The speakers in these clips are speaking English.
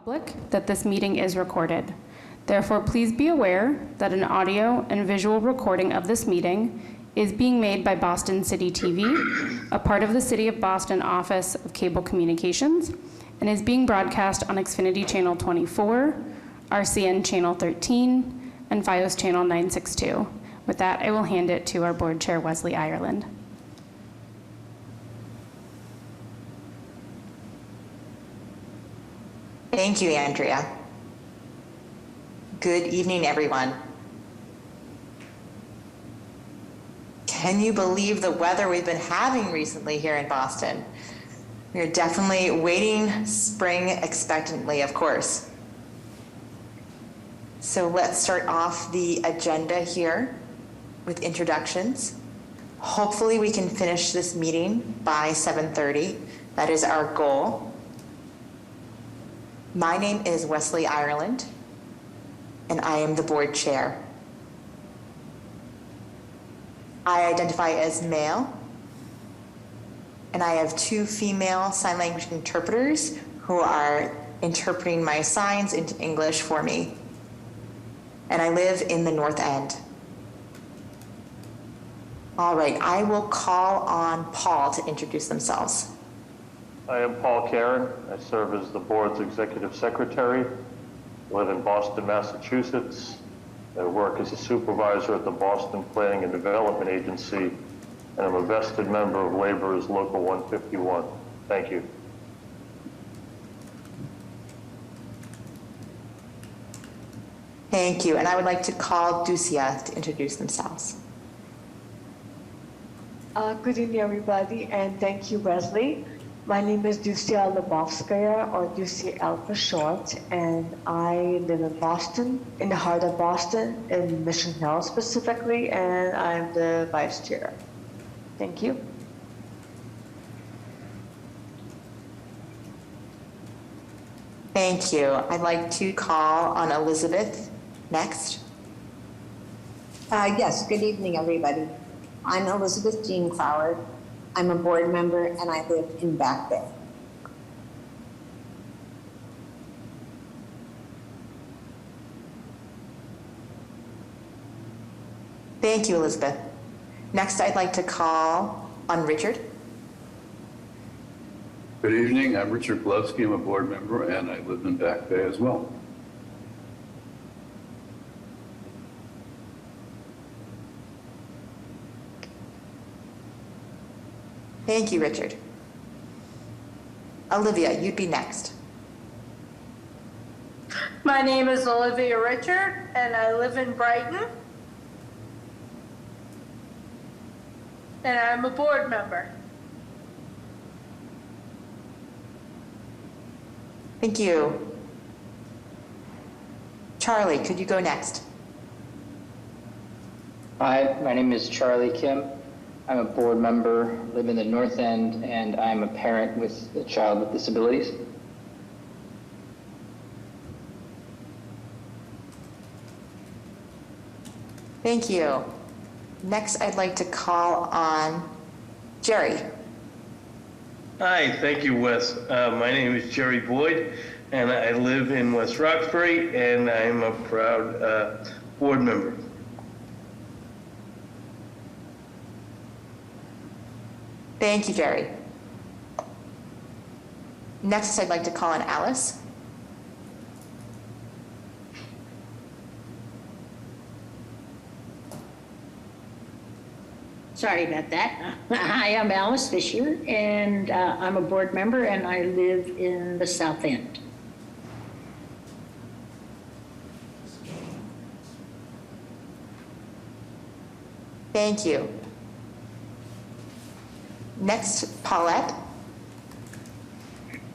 Public that this meeting is recorded. Therefore, please be aware that an audio and visual recording of this meeting is being made by Boston City TV, a part of the City of Boston Office of Cable Communications, and is being broadcast on Xfinity Channel 24, RCN Channel 13, and FiOS Channel 962. With that, I will hand it to our Board Chair, Wesley Ireland. Thank you, Andrea. Good evening, everyone. Can you believe the weather we've been having recently here in Boston? We're definitely waiting spring expectantly, of course. So let's start off the agenda here with introductions. Hopefully we can finish this meeting by 7:30. That is our goal. My name is Wesley Ireland, and I am the board chair. I identify as male, and I have two female sign language interpreters who are interpreting my signs into English for me. And I live in the North End. All right, I will call on Paul to introduce themselves. I am Paul Karen. I serve as the board's executive secretary. I live in Boston, Massachusetts. I work as a supervisor at the Boston Planning and Development Agency, and I'm a vested member of Laborers Local 151. Thank you. Thank you, and I would like to call Ducia to introduce themselves. Good evening, everybody, and thank you, Wesley. My name is Ducia Lebovskaya, or Ducia L for short, and I live in Boston, in the heart of Boston, in Mission Hill specifically, and I'm the vice chair. Thank you. Thank you. I'd like to call on Elizabeth next. Yes, good evening, everybody. I'm Elizabeth Jean Cloward. I'm a board member and I live in Back Bay. Thank you, Elizabeth. Next, I'd like to call on Richard. Good evening, I'm Richard Glovsky. I'm a board member and I live in Back Bay as well. Thank you, Richard. Olivia, you'd be next. My name is Olivia Richard, and I live in Brighton. And I'm a board member. Thank you. Charlie, could you go next? Hi, my name is Charlie Kim. I'm a board member, live in the North End, and I'm a parent with a child with disabilities. Thank you. Next, I'd like to call on Jerry. Hi, thank you, Wes. My name is Jerry Boyd, and I live in West Roxbury, and I'm a proud board member. Thank you, Jerry. Next, I'd like to call on Alice. Sorry about that. Hi, I'm Alice Fisher, and I'm a board member, and I live in the South End. Thank you. Next, Paulette.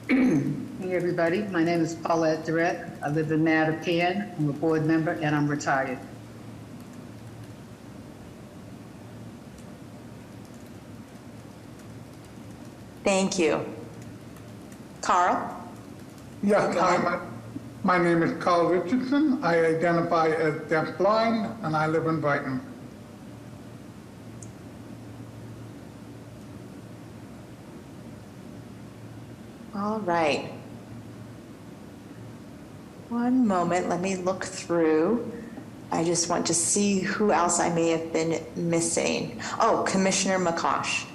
Hey everybody, my name is Paulette Durrett. I live in Mattapan. I'm a board member and I'm retired. Thank you. Carl? Yes, my name is Carl Richardson. I identify as deafblind and I live in Brighton. All right. One moment, let me look through. I just want to see who else I may have been missing. Oh, Commissioner McCosh.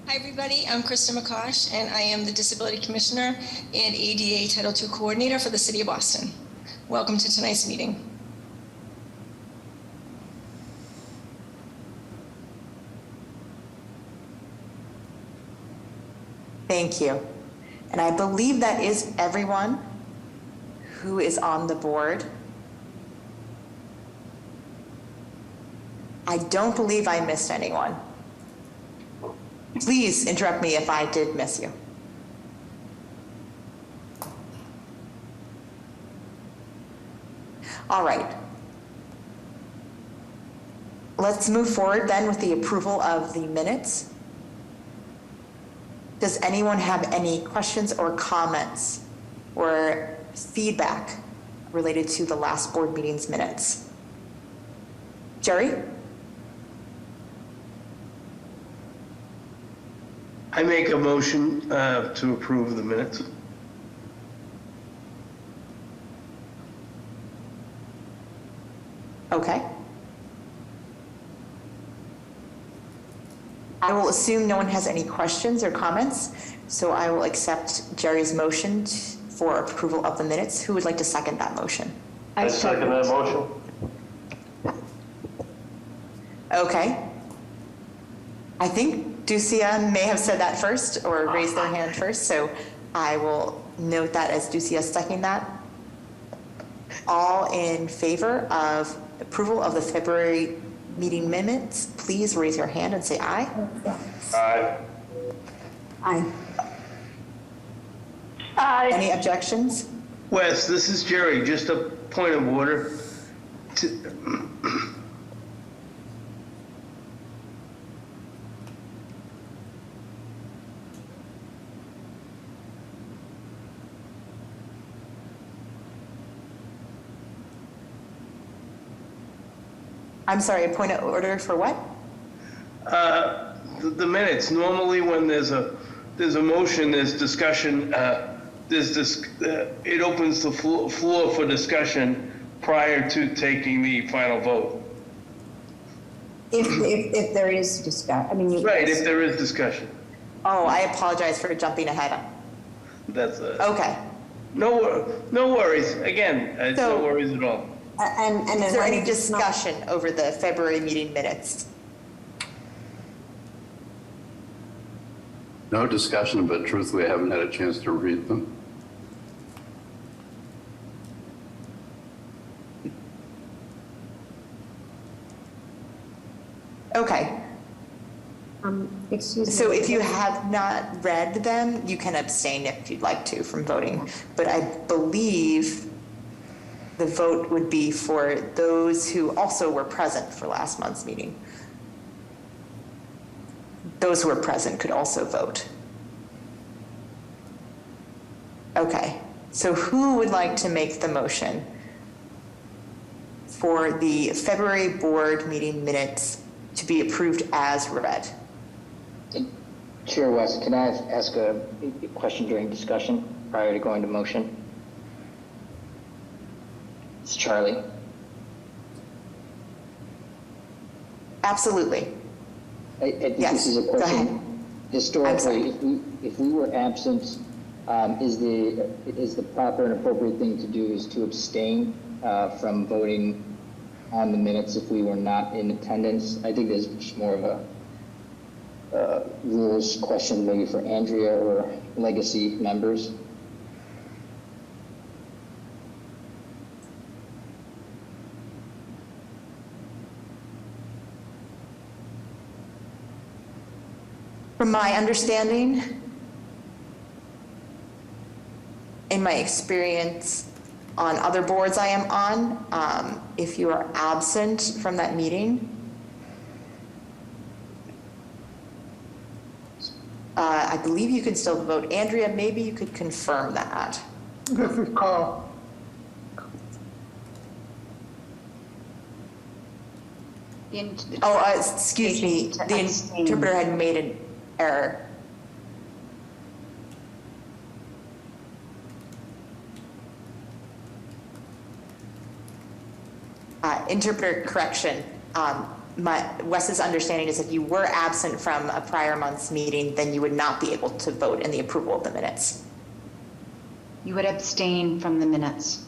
Hi, everybody. I'm Krista McCosh, and I am the Disability Commissioner and ADA Title II Coordinator for the City of Boston. Welcome to tonight's meeting. Thank you. And I believe that is everyone who is on the board. I don't believe I missed anyone. Please interrupt me if I did miss you. All right. Let's move forward then with the approval of the minutes. Does anyone have any questions or comments or feedback related to the last board meeting's minutes? Jerry? I make a motion to approve the minutes. Okay. I will assume no one has any questions or comments, so I will accept Jerry's motion for approval of the minutes. Who would like to second that motion? I second that motion. Okay. I think Ducia may have said that first or raised their hand first, so I will note that as Ducia seconding that. All in favor of approval of the February meeting minutes, please raise your hand and say aye. Aye. Aye. Aye. Any objections? Wes, this is Jerry. Just a point of order. I'm sorry, a point of order for what? The minutes, normally when there's a motion, there's discussion, it opens the floor for discussion prior to taking the final vote. If there is discussion, I mean. Right, if there is discussion. Oh, I apologize for jumping ahead. That's Okay. No worries. Again, no worries at all. And is there any discussion over the February meeting minutes? No discussion, but truthfully, I haven't had a chance to read them. Okay. Excuse me. So if you have not read them, you can abstain if you'd like to from voting. But I believe the vote would be for those who also were present for last month's meeting. Those who were present could also vote. Okay, so who would like to make the motion for the February board meeting minutes to be approved as read? Chair West, can I ask a question during discussion prior to going to motion? It's Charlie. Absolutely. I think Yes, this is a go ahead. question. Historically, if we were absent, is the proper and appropriate thing to do is to abstain from voting on the minutes if we were not in attendance? I think there's just more of a rules question maybe for Andrea or legacy members. From my understanding, in my experience on other boards I am on, if you are absent from that meeting, I believe you can still vote. Andrea, maybe you could confirm that. This is Carl. Excuse me, the interpreter had made an error. Interpreter correction. Wes's understanding is if you were absent from a prior month's meeting, then you would not be able to vote in the approval of the minutes. You would abstain from the minutes.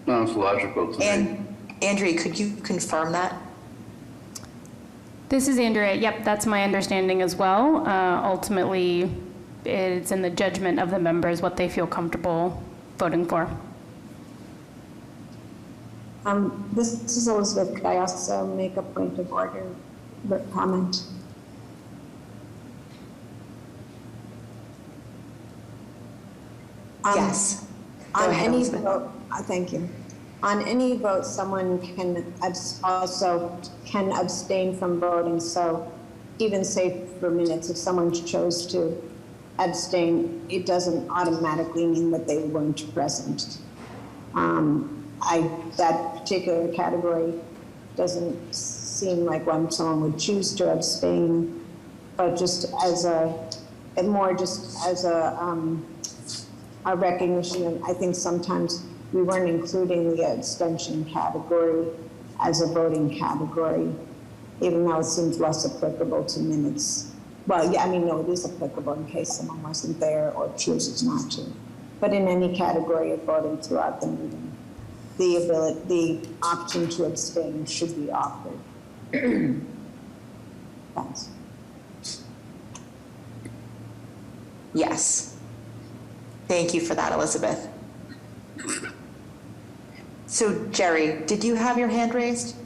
Sounds logical to me. And Andrea, could you confirm that? This is Andrea. Yep, that's my understanding as well. Ultimately, it's in the judgment of the members what they feel comfortable voting for. This is Elizabeth. Could I also make a point of order comment? Yes. On any vote, thank you. On any vote, someone can also abstain from voting. So even say for minutes, if someone chose to abstain, it doesn't automatically mean that they weren't present. That particular category doesn't seem like when someone would choose to abstain, but just as a recognition. I think sometimes we weren't including the abstention category as a voting category, even though it seems less applicable to minutes. Well, yeah, I mean, no, it is applicable in case someone wasn't there or chooses not to. But in any category of voting throughout the meeting, the option to abstain should be offered. Thanks. Yes. Thank you for that, Elizabeth. So, Jerry, did you have your hand raised?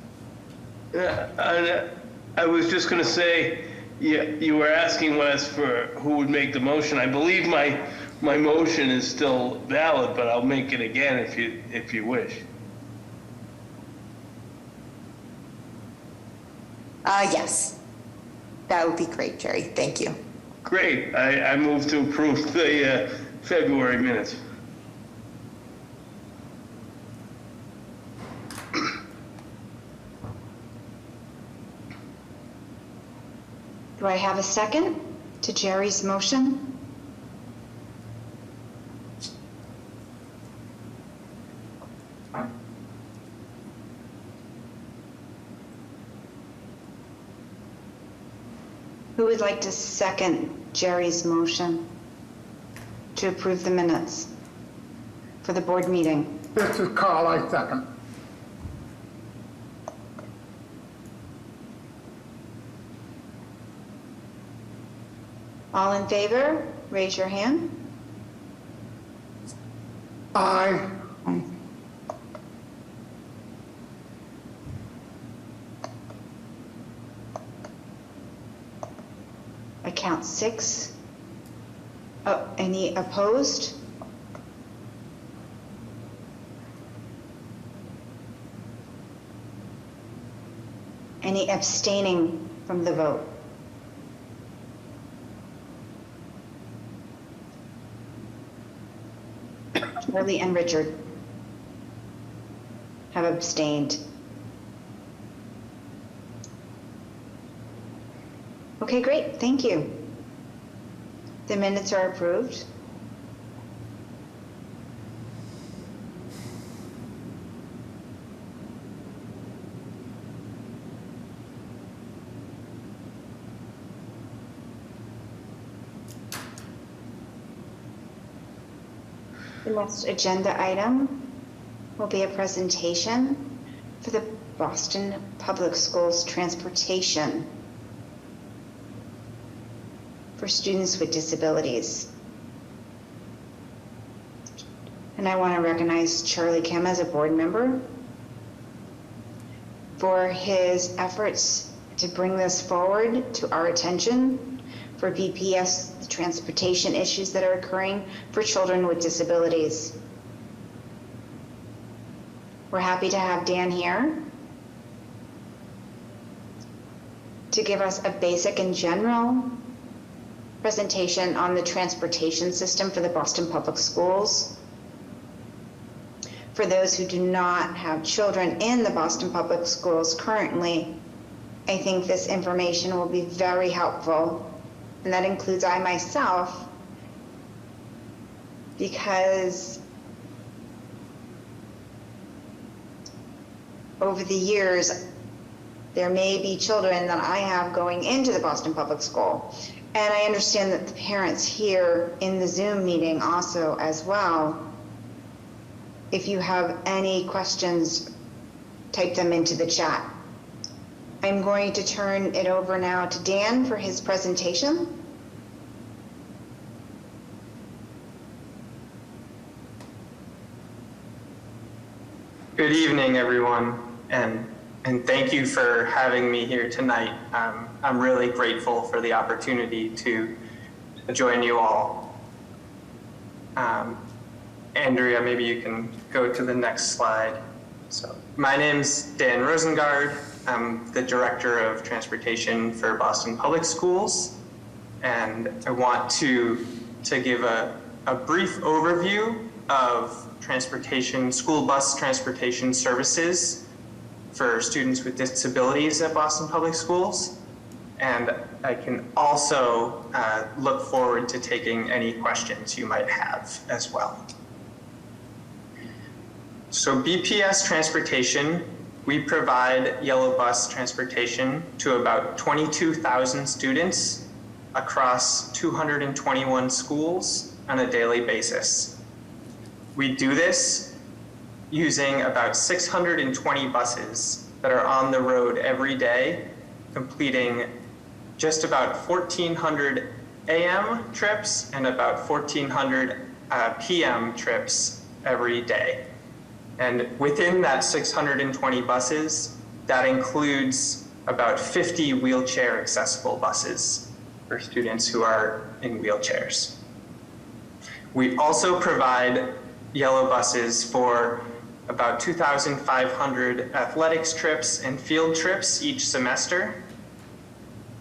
I was just going to say, you were asking Wes for who would make the motion. I believe my motion is still valid, but I'll make it again if you wish. Yes. That would be great, Jerry. Thank you. Great. I move to approve the February minutes. Do I have a second to Jerry's motion? Who would like to second Jerry's motion to approve the minutes for the board meeting? This is Carl, I second. All in favor, raise your hand. Aye. I count 6. Oh, any opposed? Any abstaining from the vote? Charlie and Richard have abstained. Okay, great, thank you. The minutes are approved. The next agenda item will be a presentation for the Boston Public Schools transportation for students with disabilities. And I want to recognize Charlie Kim as a board member for his efforts to bring this forward to our attention for BPS, the transportation issues that are occurring for children with disabilities. We're happy to have Dan here to give us a basic and general presentation on the transportation system for the Boston Public Schools. for those who do not have children in the Boston Public Schools currently, I think this information will be very helpful. And that includes I myself, because over the years, there may be children that I have going into the Boston Public School. And I understand that the parents here in the Zoom meeting also as well. If you have any questions, type them into the chat. I'm going to turn it over now to Dan for his presentation. Good evening, everyone, and thank you for having me here tonight. I'm really grateful for the opportunity to join you all. Andrea, maybe you can go to the next slide. So, my name's Dan Rosengard. I'm the Director of Transportation for Boston Public Schools, and I want to give a brief overview of transportation, school bus transportation services for students with disabilities at Boston Public Schools. And I can also look forward to taking any questions you might have as well. So BPS Transportation, we provide yellow bus transportation to about 22,000 students across 221 schools on a daily basis. We do this using about 620 buses that are on the road every day, completing just about 1,400 AM trips and about 1,400 PM trips every day. And within that 620 buses, that includes about 50 wheelchair accessible buses for students who are in wheelchairs. We also provide yellow buses for about 2,500 athletics trips and field trips each semester,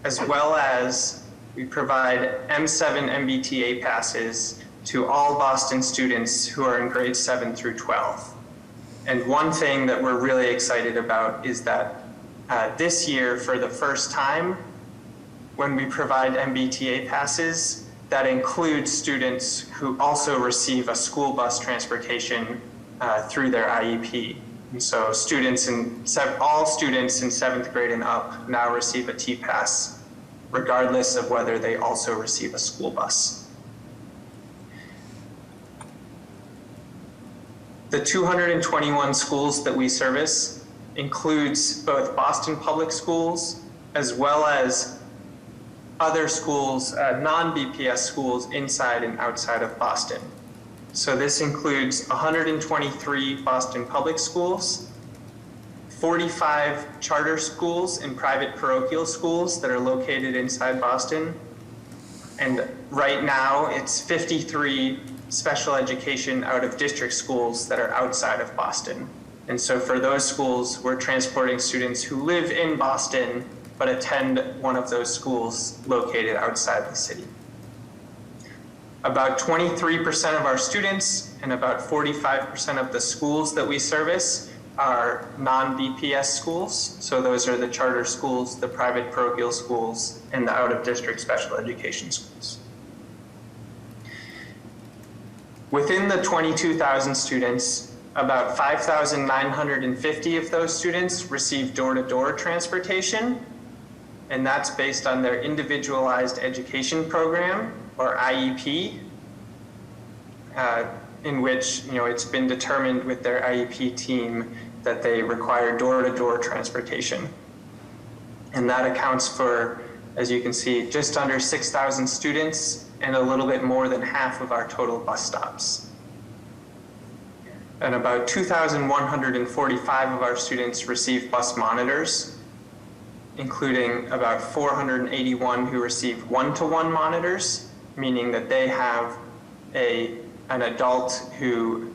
as well as we provide M7 MBTA passes to all Boston students who are in grades 7 through 12. And one thing that we're really excited about is that this year, for the first time, when we provide MBTA passes, that includes students who also receive a school bus transportation through their IEP. And so all students in 7th grade and up now receive a T-Pass, regardless of whether they also receive a school bus. The 221 schools that we service includes both Boston Public Schools as well as other schools, non-BPS schools inside and outside of Boston. So this includes 123 Boston Public Schools, 45 charter schools and private parochial schools that are located inside Boston. And right now it's 53 special education out of district schools that are outside of Boston. And so for those schools, we're transporting students who live in Boston but attend one of those schools located outside the city. About 23% of our students and about 45% of the schools that we service are non-BPS schools. So those are the charter schools, the private parochial schools, and the out-of-district special education schools. Within the 22,000 students, about 5,950 of those students receive door-to-door transportation, and that's based on their individualized education program, or IEP, in which it's been determined with their IEP team that they require door-to-door transportation. And that accounts for, as you can see, just under 6,000 students and a little bit more than half of our total bus stops. And about 2,145 of our students receive bus monitors, including about 481 who receive one-to-one monitors, meaning that they have an adult who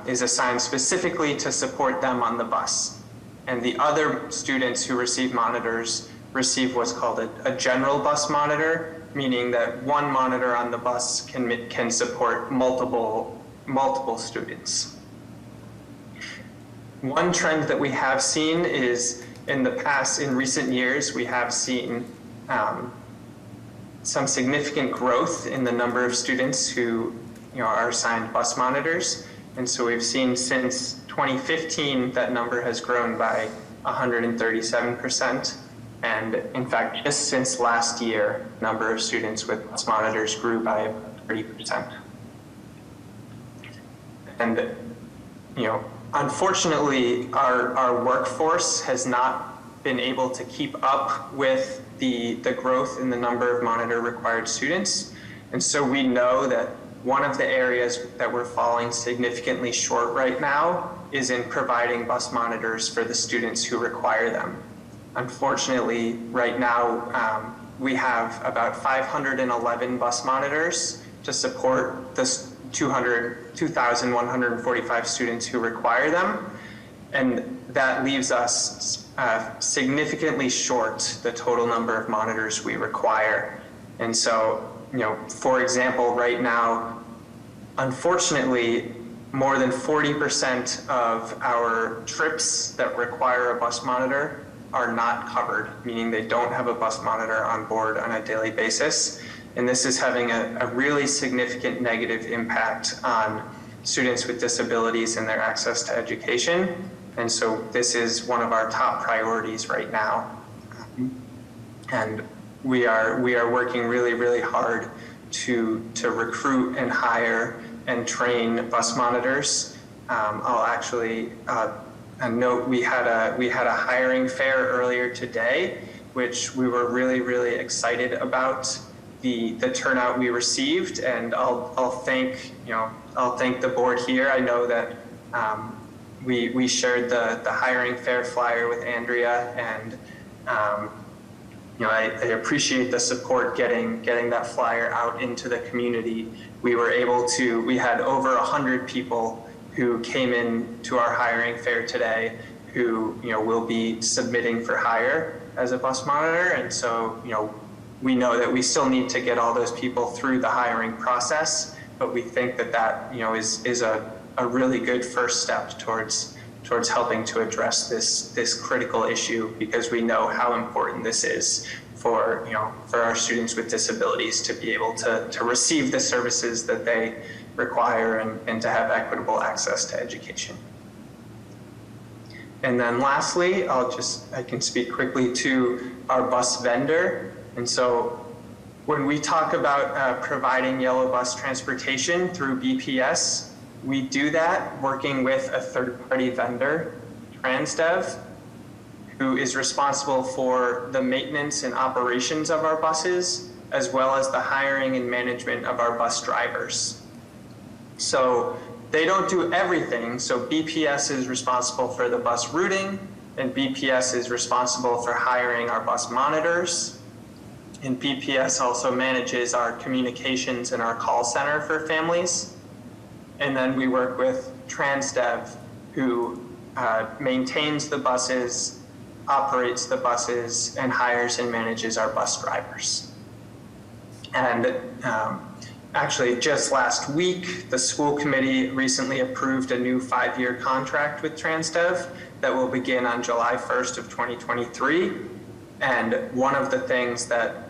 is assigned specifically to support them on the bus. And the other students who receive monitors receive what's called a general bus monitor, meaning that one monitor on the bus can support multiple students. One trend that we have seen is in recent years, we have seen some significant growth in the number of students who are assigned bus monitors. And so we've seen since 2015, that number has grown by 137%. And in fact, just since last year, number of students with bus monitors grew by 30%. And, unfortunately, our workforce has not been able to keep up with the growth in the number of monitor required students. And so we know that one of the areas that we're falling significantly short right now is in providing bus monitors for the students who require them. Unfortunately, right now, we have about 511 bus monitors to support the 2,145 students who require them. And that leaves us significantly short the total number of monitors we require. And so, for example, right now, unfortunately, more than 40% of our trips that require a bus monitor are not covered, meaning they don't have a bus monitor on board on a daily basis. And this is having a really significant negative impact on students with disabilities and their access to education. And so this is one of our top priorities right now. And we are working really, really hard to recruit and hire and train bus monitors. I'll actually note we had a hiring fair earlier today, which we were really, really excited about the turnout we received, and I'll thank the board here. I know that we shared the hiring fair flyer with Andrea, and I appreciate the support getting that flyer out into the community. We had over 100 people who came in to our hiring fair today who will be submitting for hire as a bus monitor, and so we know that we still need to get all those people through the hiring process, but we think that is a really good first step towards helping to address this critical issue, because we know how important this is for our students with disabilities to be able to receive the services that they require and to have equitable access to education. And then lastly, I can speak quickly to our bus vendor. And so when we talk about providing yellow bus transportation through BPS, we do that working with a third-party vendor, Transdev, who is responsible for the maintenance and operations of our buses, as well as the hiring and management of our bus drivers. So they don't do everything. So BPS is responsible for the bus routing, and BPS is responsible for hiring our bus monitors. And BPS also manages our communications and our call center for families. And then we work with Transdev, who maintains the buses, operates the buses, and hires and manages our bus drivers. And actually, just last week, the school committee recently approved a new 5-year contract with Transdev that will begin on July 1st of 2023. And one of the things that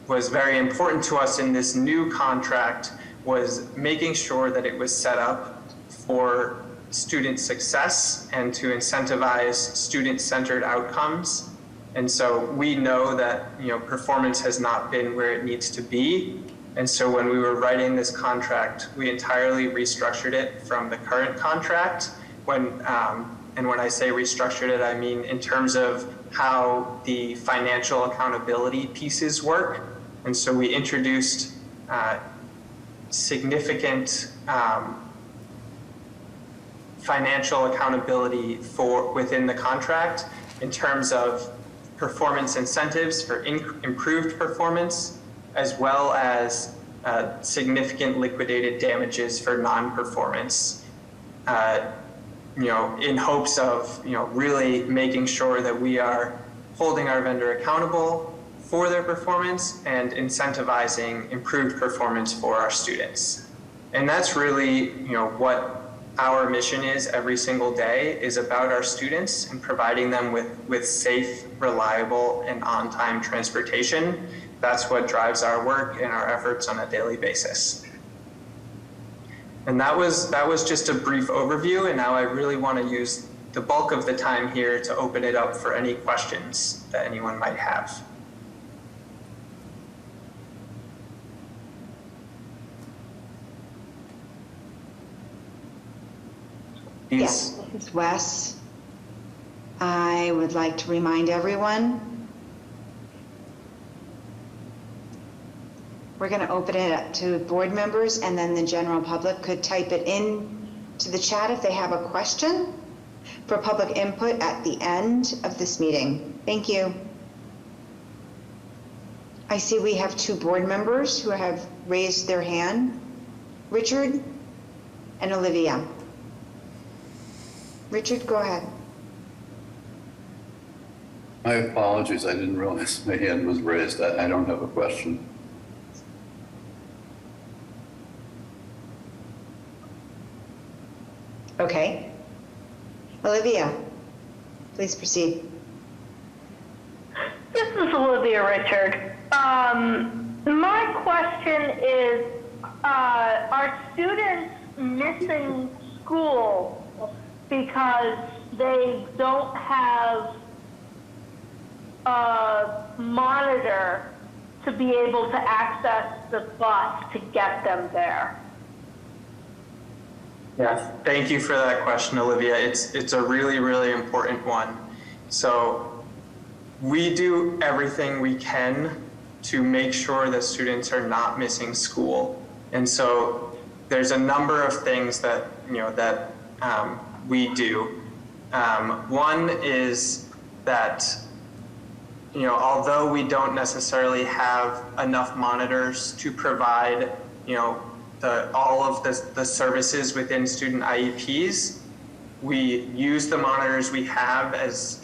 was very important to us in this new contract was making sure that it was set up for student success and to incentivize student-centered outcomes. And so we know that performance has not been where it needs to be. And so when we were writing this contract, we entirely restructured it from the current contract. And when I say restructured it, I mean in terms of how the financial accountability pieces work. And so we introduced significant financial accountability within the contract in terms of performance incentives for improved performance, as well as significant liquidated damages for non-performance, in hopes of really making sure that we are holding our vendor accountable for their performance and incentivizing improved performance for our students. And that's really what our mission is every single day is about our students and providing them with safe, reliable, and on-time transportation. That's what drives our work and our efforts on a daily basis. And that was just a brief overview, and now I really want to use the bulk of the time here to open it up for any questions that anyone might have. Yes, this is Wes. I would like to remind everyone, we're going to open it up to board members, and then the general public could type it in to the chat if they have a question for public input at the end of this meeting. Thank you. I see we have 2 board members who have raised their hand, Richard and Olivia. Richard, go ahead. My apologies, I didn't realize my hand was raised. I don't have a question. Okay. Olivia, please proceed. This is Olivia Richard. My question is, are students missing school because they don't have a monitor to be able to access the bus to get them there? Yeah, thank you for that question, Olivia. It's a really, really important one. So we do everything we can to make sure that students are not missing school. And so there's a number of things that, we do. One is that, although we don't necessarily have enough monitors to provide, all of the services within student IEPs, we use the monitors we have as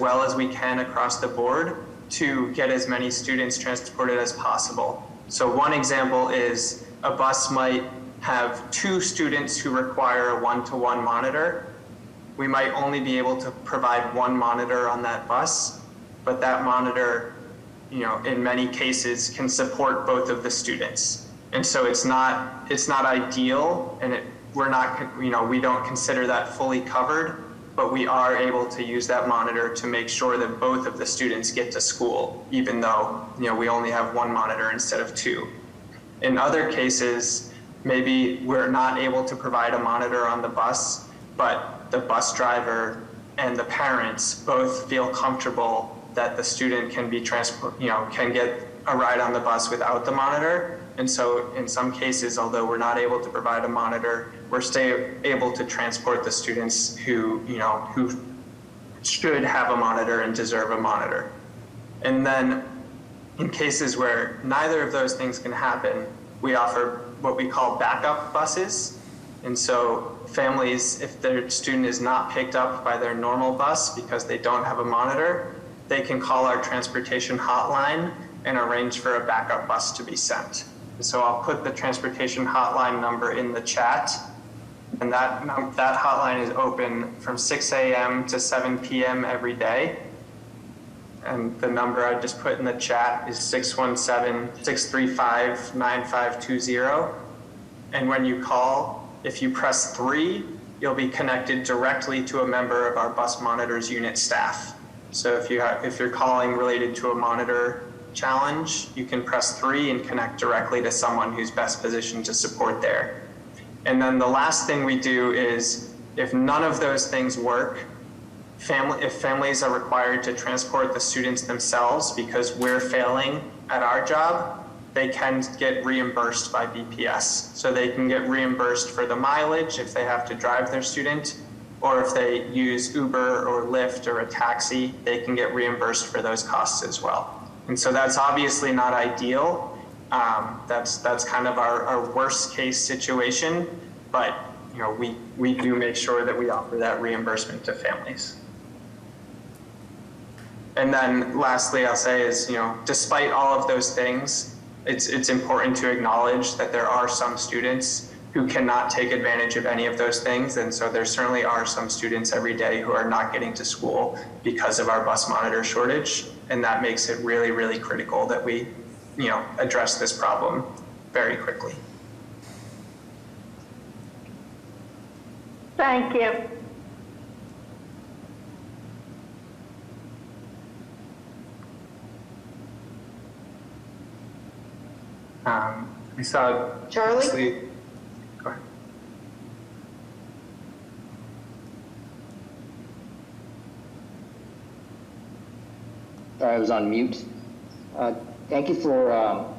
well as we can across the board to get as many students transported as possible. So one example is a bus might have 2 students who require a 1-to-1 monitor. We might only be able to provide 1 monitor on that bus, but that monitor, in many cases can support both of the students. And so it's not ideal, and we don't consider that fully covered, but we are able to use that monitor to make sure that both of the students get to school, even though, we only have 1 monitor instead of 2. In other cases, maybe we're not able to provide a monitor on the bus, but the bus driver and the parents both feel comfortable that the student can be can get a ride on the bus without the monitor. And so in some cases, although we're not able to provide a monitor, we're still able to transport the students who should have a monitor and deserve a monitor. And then in cases where neither of those things can happen, we offer what we call backup buses. And so families, if their student is not picked up by their normal bus because they don't have a monitor, they can call our transportation hotline and arrange for a backup bus to be sent. And so I'll put the transportation hotline number in the chat. And that hotline is open from 6 a.m. to 7 p.m. every day. And the number I just put in the chat is 617-635-9520. And when you call, if you press 3, you'll be connected directly to a member of our bus monitors unit staff. So if you're calling related to a monitor challenge, you can press 3 and connect directly to someone who's best positioned to support there. And then the last thing we do is, if none of those things work, if families are required to transport the students themselves because we're failing at our job, they can get reimbursed by BPS. So they can get reimbursed for the mileage if they have to drive their student, or if they use Uber or Lyft or a taxi, they can get reimbursed for those costs as well. And so that's obviously not ideal. That's kind of our worst case situation, but we do make sure that we offer that reimbursement to families. And then lastly, I'll say is, despite all of those things, it's important to acknowledge that there are some students who cannot take advantage of any of those things. And so there certainly are some students every day who are not getting to school because of our bus monitor shortage. And that makes it really, really critical that we, address this problem very quickly. Thank you. We saw Charlie? Go ahead. Sorry, I was on mute. Thank you for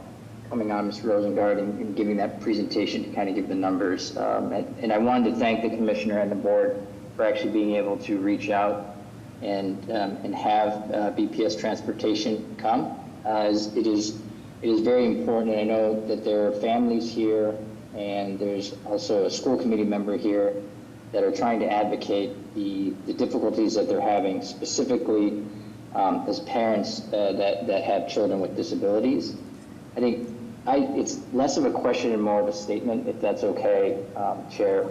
coming on, Mr. Rosengard, and giving that presentation to kind of give the numbers. And I wanted to thank the commissioner and the board for actually being able to reach out and have BPS transportation come. As it is very important, and I know that there are families here, and there's also a school committee member here that are trying to advocate the difficulties that they're having, specifically as parents that have children with disabilities. I think it's less of a question and more of a statement, if that's okay, Chair.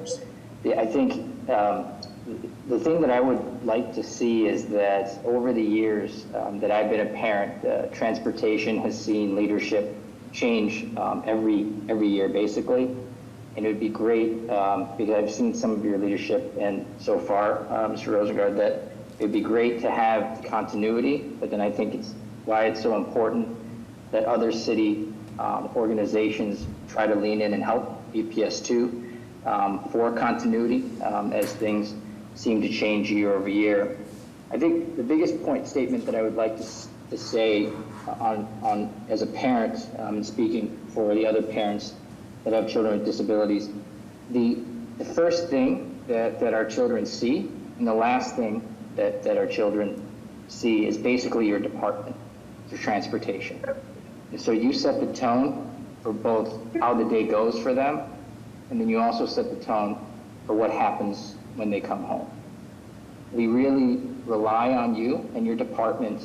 I think the thing that I would like to see is that over the years that I've been a parent, transportation has seen leadership change every year, basically. And it would be great, because I've seen some of your leadership and so far, Mr. Rosengard, that it would be great to have continuity, but then I think it's why it's so important that other city organizations try to lean in and help BPS2 for continuity as things seem to change year over year. I think the biggest point statement that I would like to say on as a parent, and speaking for the other parents that have children with disabilities, the first thing that our children see and the last thing that our children see is basically your department, your transportation. And so you set the tone for both how the day goes for them, and then you also set the tone for what happens when they come home. We really rely on you and your department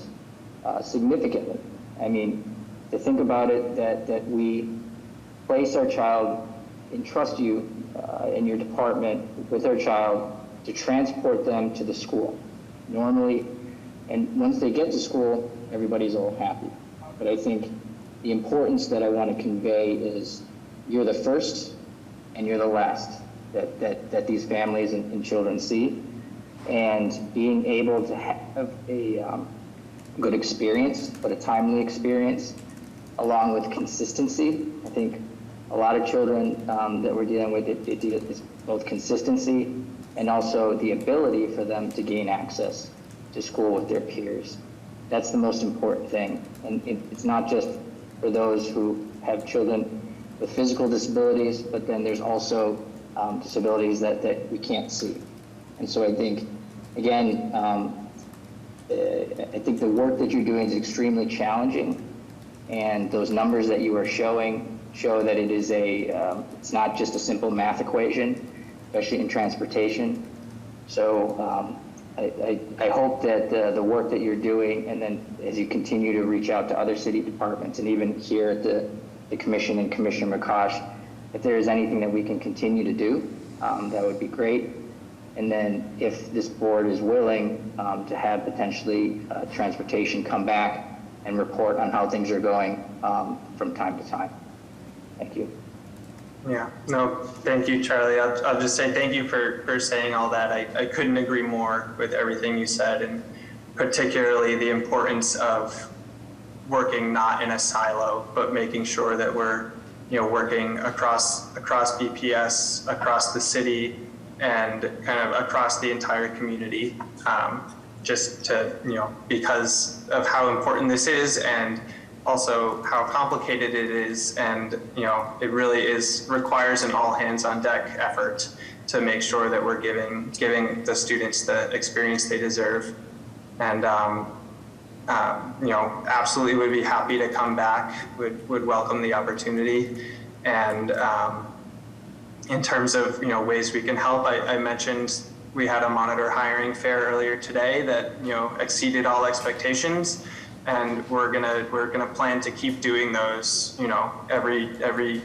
significantly. I mean, to think about it, that we place our child and trust you and your department with our child to transport them to the school. Normally, and once they get to school, everybody's all happy. But I think the importance that I want to convey is you're the first and you're the last that these families and children see. And being able to have a good experience, but a timely experience, along with consistency. I think a lot of children that we're dealing with, it's both consistency and also the ability for them to gain access to school with their peers. That's the most important thing. And it's not just for those who have children with physical disabilities, but then there's also disabilities that we can't see. And so I think, again, I think the work that you're doing is extremely challenging, and those numbers that you are showing show that it is it's not just a simple math equation, especially in transportation. So I hope that the work that you're doing, and then as you continue to reach out to other city departments, and even here at the commission and Commissioner McCosh, if there is anything that we can continue to do, that would be great. And then if this board is willing to have potentially transportation come back and report on how things are going from time to time. Thank you. Yeah, no, thank you, Charlie. I'll just say thank you for saying all that. I couldn't agree more with everything you said, and particularly the importance of working not in a silo, but making sure that we're working across BPS, across the city, and kind of across the entire community, just to, because of how important this is, and also how complicated it is. And, it really requires an all hands on deck effort to make sure that we're giving the students the experience they deserve. And, absolutely would be happy to come back, would welcome the opportunity. And, in terms of ways we can help, I mentioned we had a monitor hiring fair earlier today that exceeded all expectations, and we're gonna plan to keep doing those every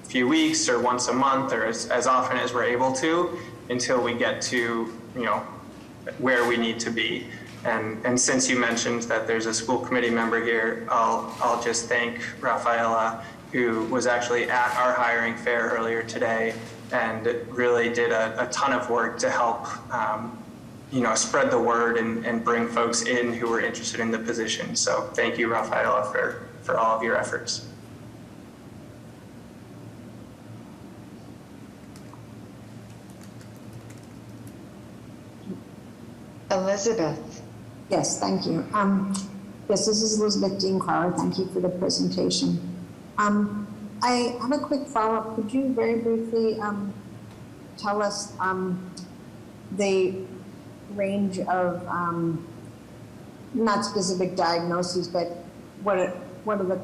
few weeks or once a month or as often as we're able to until we get to, where we need to be. And since you mentioned that there's a school committee member here, I'll just thank Rafaela, who was actually at our hiring fair earlier today and really did a ton of work to help, spread the word and bring folks in who were interested in the position. So thank you, Rafaela, for all of your efforts. Elizabeth. Yes, thank you. Yes, this is Elizabeth Dean Carr. Thank you for the presentation. I have a quick follow-up. Could you very briefly tell us the range of, not specific diagnoses, but what are the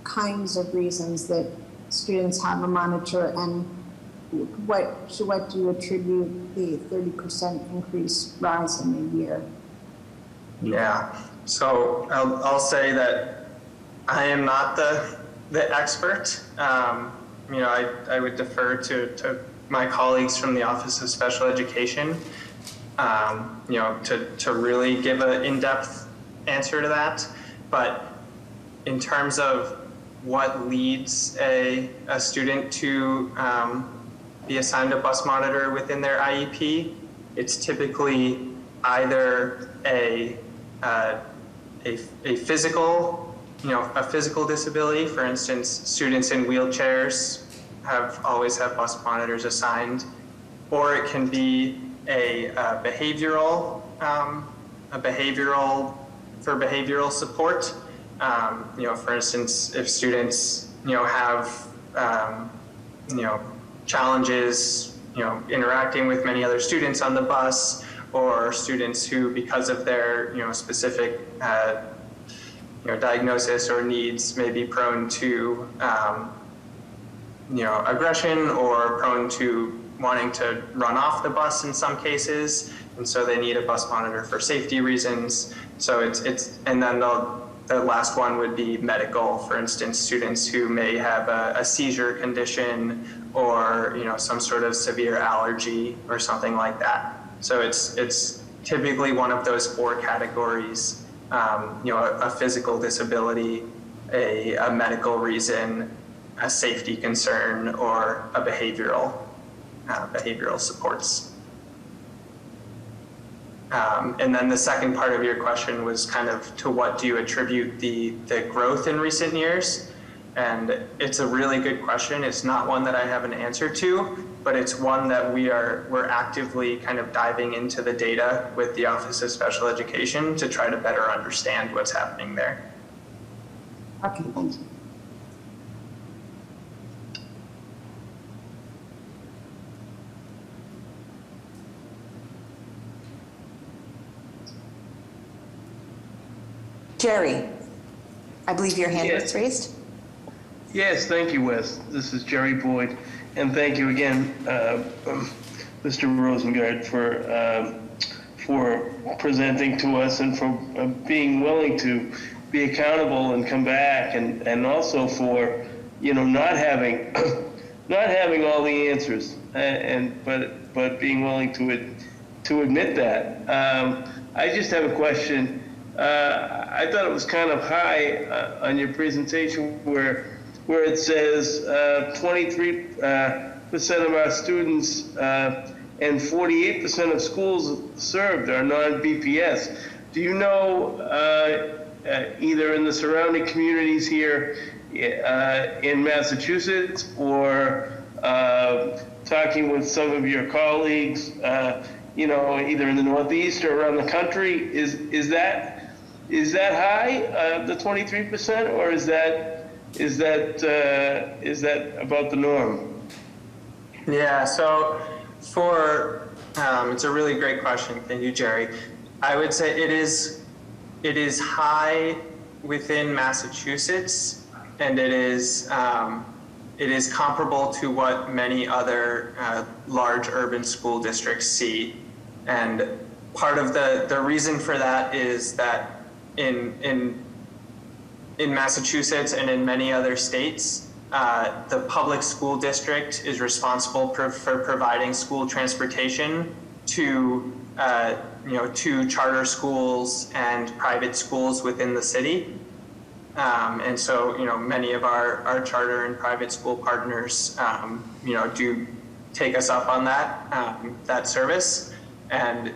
kinds of reasons that students have a monitor, and to what do you attribute the 30% increase rise in a year? Yeah, so I'll say that I am not the expert. I would defer to my colleagues from the Office of Special Education, to really give an in-depth answer to that. But in terms of what leads a student to be assigned a bus monitor within their IEP, it's typically either a physical, a physical disability. For instance, students in wheelchairs always have bus monitors assigned, or it can be a behavioral support. For instance, if students, have, challenges, interacting with many other students on the bus, or students who, because of their, specific, diagnosis or needs, may be prone to, aggression or prone to wanting to run off the bus in some cases, and so they need a bus monitor for safety reasons. So and then the last one would be medical. For instance, students who may have a seizure condition or some sort of severe allergy or something like that. So it's typically one of those four categories: a physical disability, a medical reason, a safety concern, or a behavioral supports. And then the second part of your question was kind of to what do you attribute the growth in recent years? And it's a really good question. It's not one that I have an answer to, but it's one that we're actively kind of diving into the data with the Office of Special Education to try to better understand what's happening there. Okay, thank you. Jerry, I believe your hand was raised. Yes, thank you, Wes. This is Jerry Boyd, and thank you again, Mr. Rosengard, for presenting to us and for being willing to be accountable and come back, and also for not having all the answers, but being willing to admit that. I just have a question. I thought it was kind of high on your presentation where it says 23% of our students and 48% of schools served are non-BPS. Do you know, either in the surrounding communities here in Massachusetts or talking with some of your colleagues, either in the Northeast or around the country, is that high, the 23%, or is that about the norm? Yeah, so it's a really great question. Thank you, Jerry. I would say it is high within Massachusetts, and it is comparable to what many other large urban school districts see. And part of the reason for that is that in Massachusetts and in many other states, the public school district is responsible for providing school transportation to, to charter schools and private schools within the city. And so, many of our charter and private school partners, do take us up on that service. And,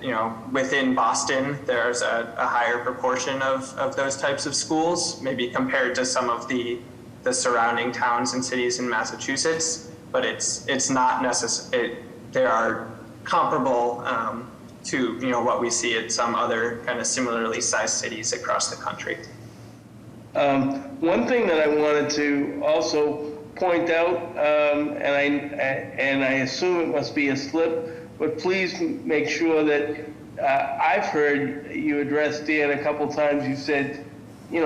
within Boston, there's a higher proportion of those types of schools, maybe compared to some of the surrounding towns and cities in Massachusetts, but it's not necessary. They are comparable to, what we see at some other kind of similarly sized cities across the country. One thing that I wanted to also point out, and I assume it must be a slip, but please make sure that I've heard you address Dan a couple times. You said,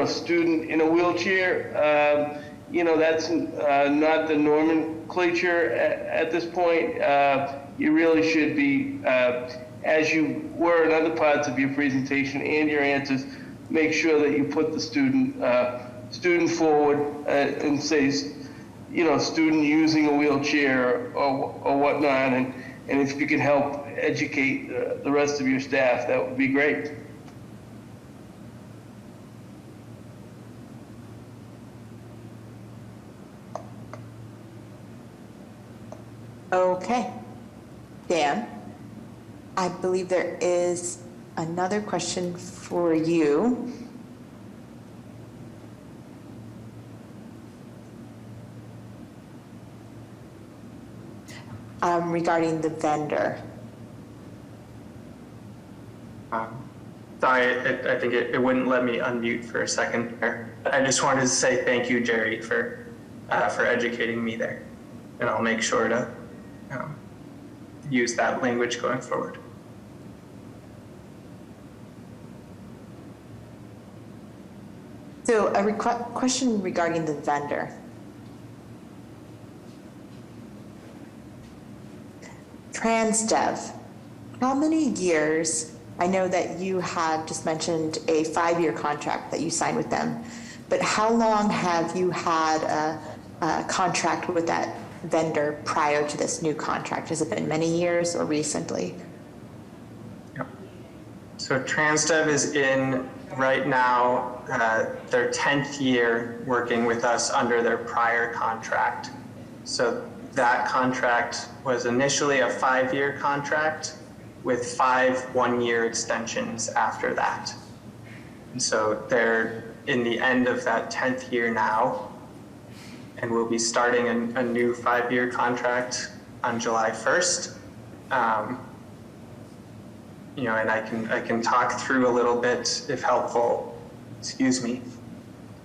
student in a wheelchair. That's not the nomenclature at this point. You really should be, as you were in other parts of your presentation and your answers, make sure that you put the student forward and say, student using a wheelchair or whatnot, and if you can help educate the rest of your staff, that would be great. Okay. Dan, I believe there is another question for you. Regarding the vendor. Sorry, I think it wouldn't let me unmute for a second there. I just wanted to say thank you, Jerry, for educating me there. And I'll make sure to use that language going forward. So a question regarding the vendor. TransDev, how many years, I know that you had just mentioned a 5-year contract that you signed with them, but how long have you had a contract with that vendor prior to this new contract? Has it been many years or recently? Yep. So TransDev is in right now their 10th year working with us under their prior contract. So that contract was initially a 5-year contract with 5 1-year extensions after that. And so they're in the end of that 10th year now, and we'll be starting a new 5-year contract on July 1st. And I can talk through a little bit, if helpful,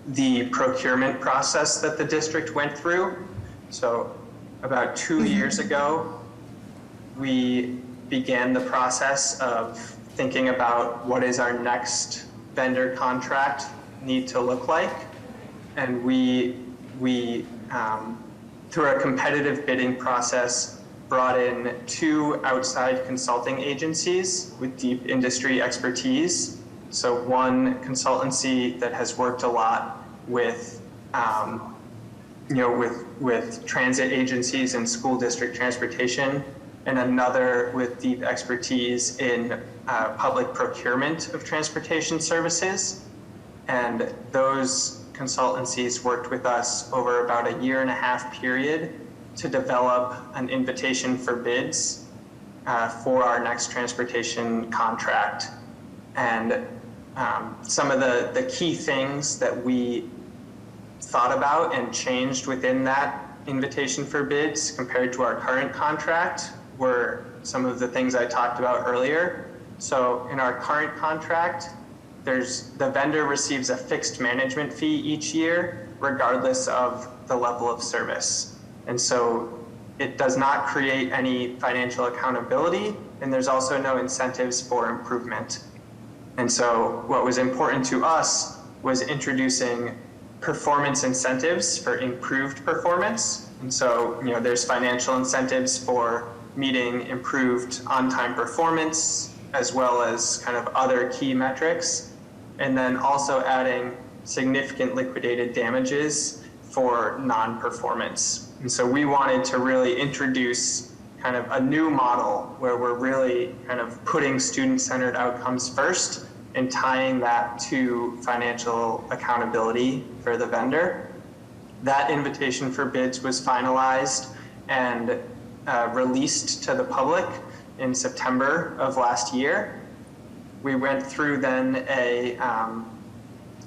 the procurement process that the district went through. So about 2 years ago, we began the process of thinking about what is our next vendor contract need to look like. And we through a competitive bidding process, brought in 2 outside consulting agencies with deep industry expertise. So one consultancy that has worked a lot with with transit agencies and school district transportation, and another with deep expertise in public procurement of transportation services. And those consultancies worked with us over about a 1.5 year period to develop an invitation for bids for our next transportation contract. And some of the key things that we thought about and changed within that invitation for bids compared to our current contract were some of the things I talked about earlier. So in our current contract, the vendor receives a fixed management fee each year, regardless of the level of service. And so it does not create any financial accountability, and there's also no incentives for improvement. And so what was important to us was introducing performance incentives for improved performance. And so, there's financial incentives for meeting improved on-time performance, as well as kind of other key metrics. And then also adding significant liquidated damages for non-performance. And so we wanted to really introduce kind of a new model where we're really kind of putting student-centered outcomes first and tying that to financial accountability for the vendor. That invitation for bids was finalized and released to the public in September of last year. We went through then a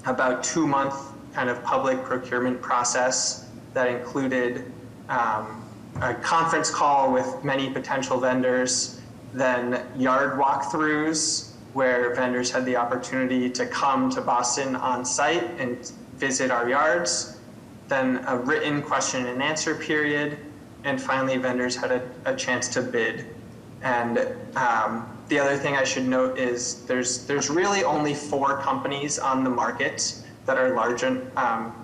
about 2-month kind of public procurement process that included a conference call with many potential vendors, then yard walkthroughs where vendors had the opportunity to come to Boston on site and visit our yards, then a written question and answer period, and finally vendors had a chance to bid. And the other thing I should note is there's really only 4 companies on the market that are large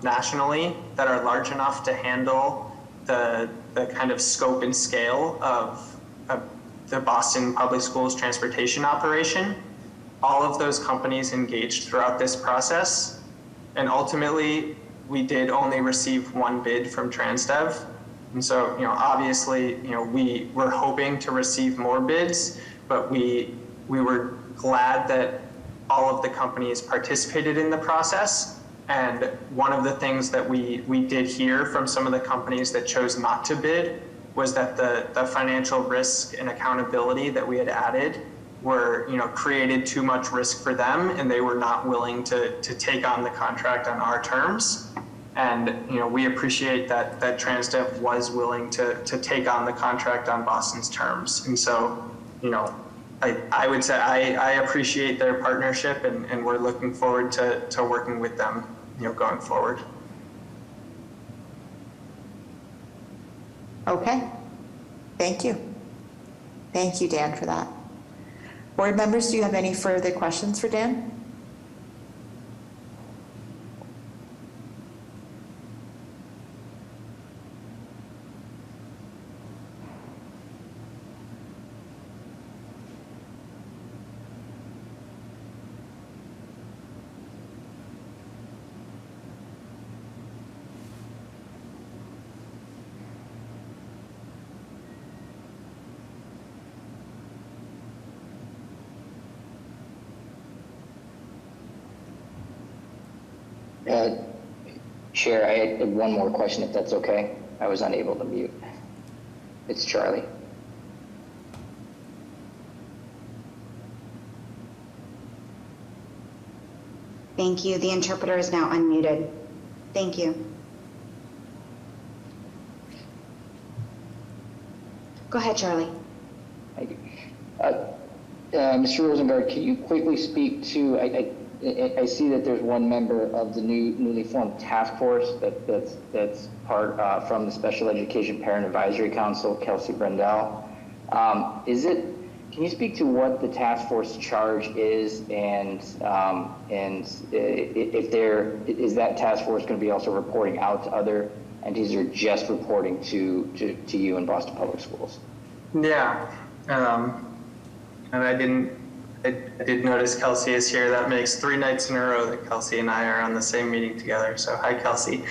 nationally that are large enough to handle the kind of scope and scale of the Boston Public Schools transportation operation. All of those companies engaged throughout this process, and ultimately we did only receive 1 bid from Transdev. And so, obviously, we were hoping to receive more bids, but we were glad that all of the companies participated in the process. And one of the things that we did hear from some of the companies that chose not to bid was that the financial risk and accountability that we had added were, created too much risk for them, and they were not willing to take on the contract on our terms. And we appreciate that Transdev was willing to take on the contract on Boston's terms. And so, I would say I appreciate their partnership, and we're looking forward to working with them, going forward. Okay, thank you. Thank you, Dan, for that. Board members, do you have any further questions for Dan? Chair, I had one more question, if that's okay. I was unable to mute. It's Charlie. Thank you. The interpreter is now unmuted. Thank you. Go ahead, Charlie. Thank you. Mr. Rosengard, can you quickly speak to, I see that there's one member of the newly formed task force that's part from the Special Education Parent Advisory Council, Kelsey Brendel. Can you speak to what the task force charge is, and is that task force going to be also reporting out to other entities, or just reporting to you in Boston Public Schools? Yeah, and I did notice Kelsey is here. That makes 3 nights in a row that Kelsey and I are on the same meeting together. So hi, Kelsey.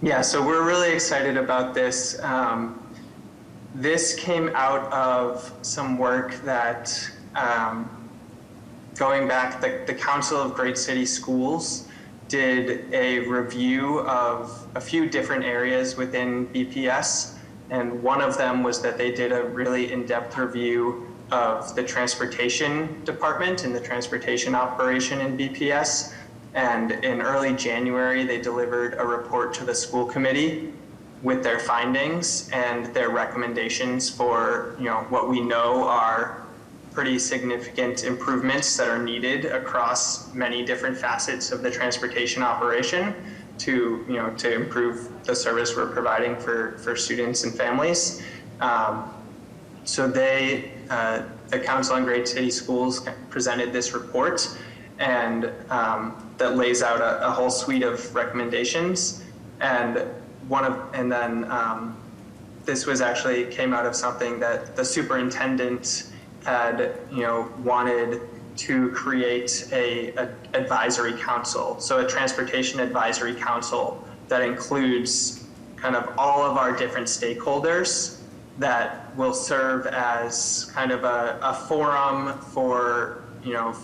Yeah, so we're really excited about this. This came out of some work that, going back, the Council of Great City Schools did a review of a few different areas within BPS. And one of them was that they did a really in-depth review of the transportation department and the transportation operation in BPS. And in early January, they delivered a report to the school committee with their findings and their recommendations for, what we know are pretty significant improvements that are needed across many different facets of the transportation operation to improve the service we're providing for students and families. So the Council on Great City Schools presented this report, and that lays out a whole suite of recommendations. And this was actually came out of something that the superintendent had wanted to create a advisory council. So a transportation advisory council that includes kind of all of our different stakeholders that will serve as kind of a forum for,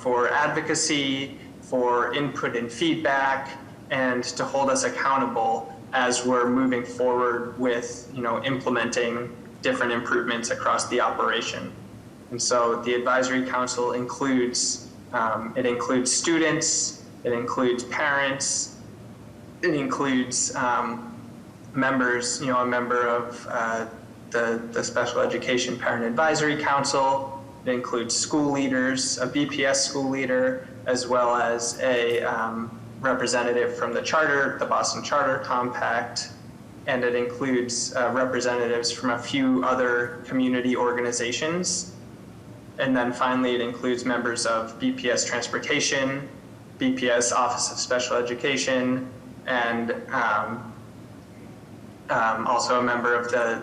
for advocacy, for input and feedback, and to hold us accountable as we're moving forward with, implementing different improvements across the operation. And so the advisory council includes, it includes students, it includes parents, it includes members, a member of the Special Education Parent Advisory Council. It includes school leaders, a BPS school leader, as well as a representative from the charter, the Boston Charter Compact, and it includes representatives from a few other community organizations. And then finally, it includes members of BPS Transportation, BPS Office of Special Education, and also a member of the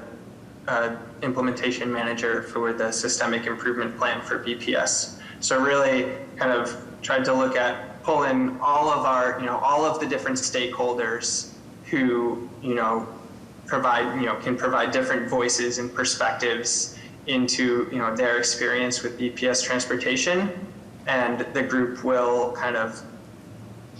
implementation manager for the Systemic Improvement Plan for BPS. So really kind of tried to look at, pull in all of our, all of the different stakeholders who, can provide different voices and perspectives into, their experience with BPS transportation. And the group will kind of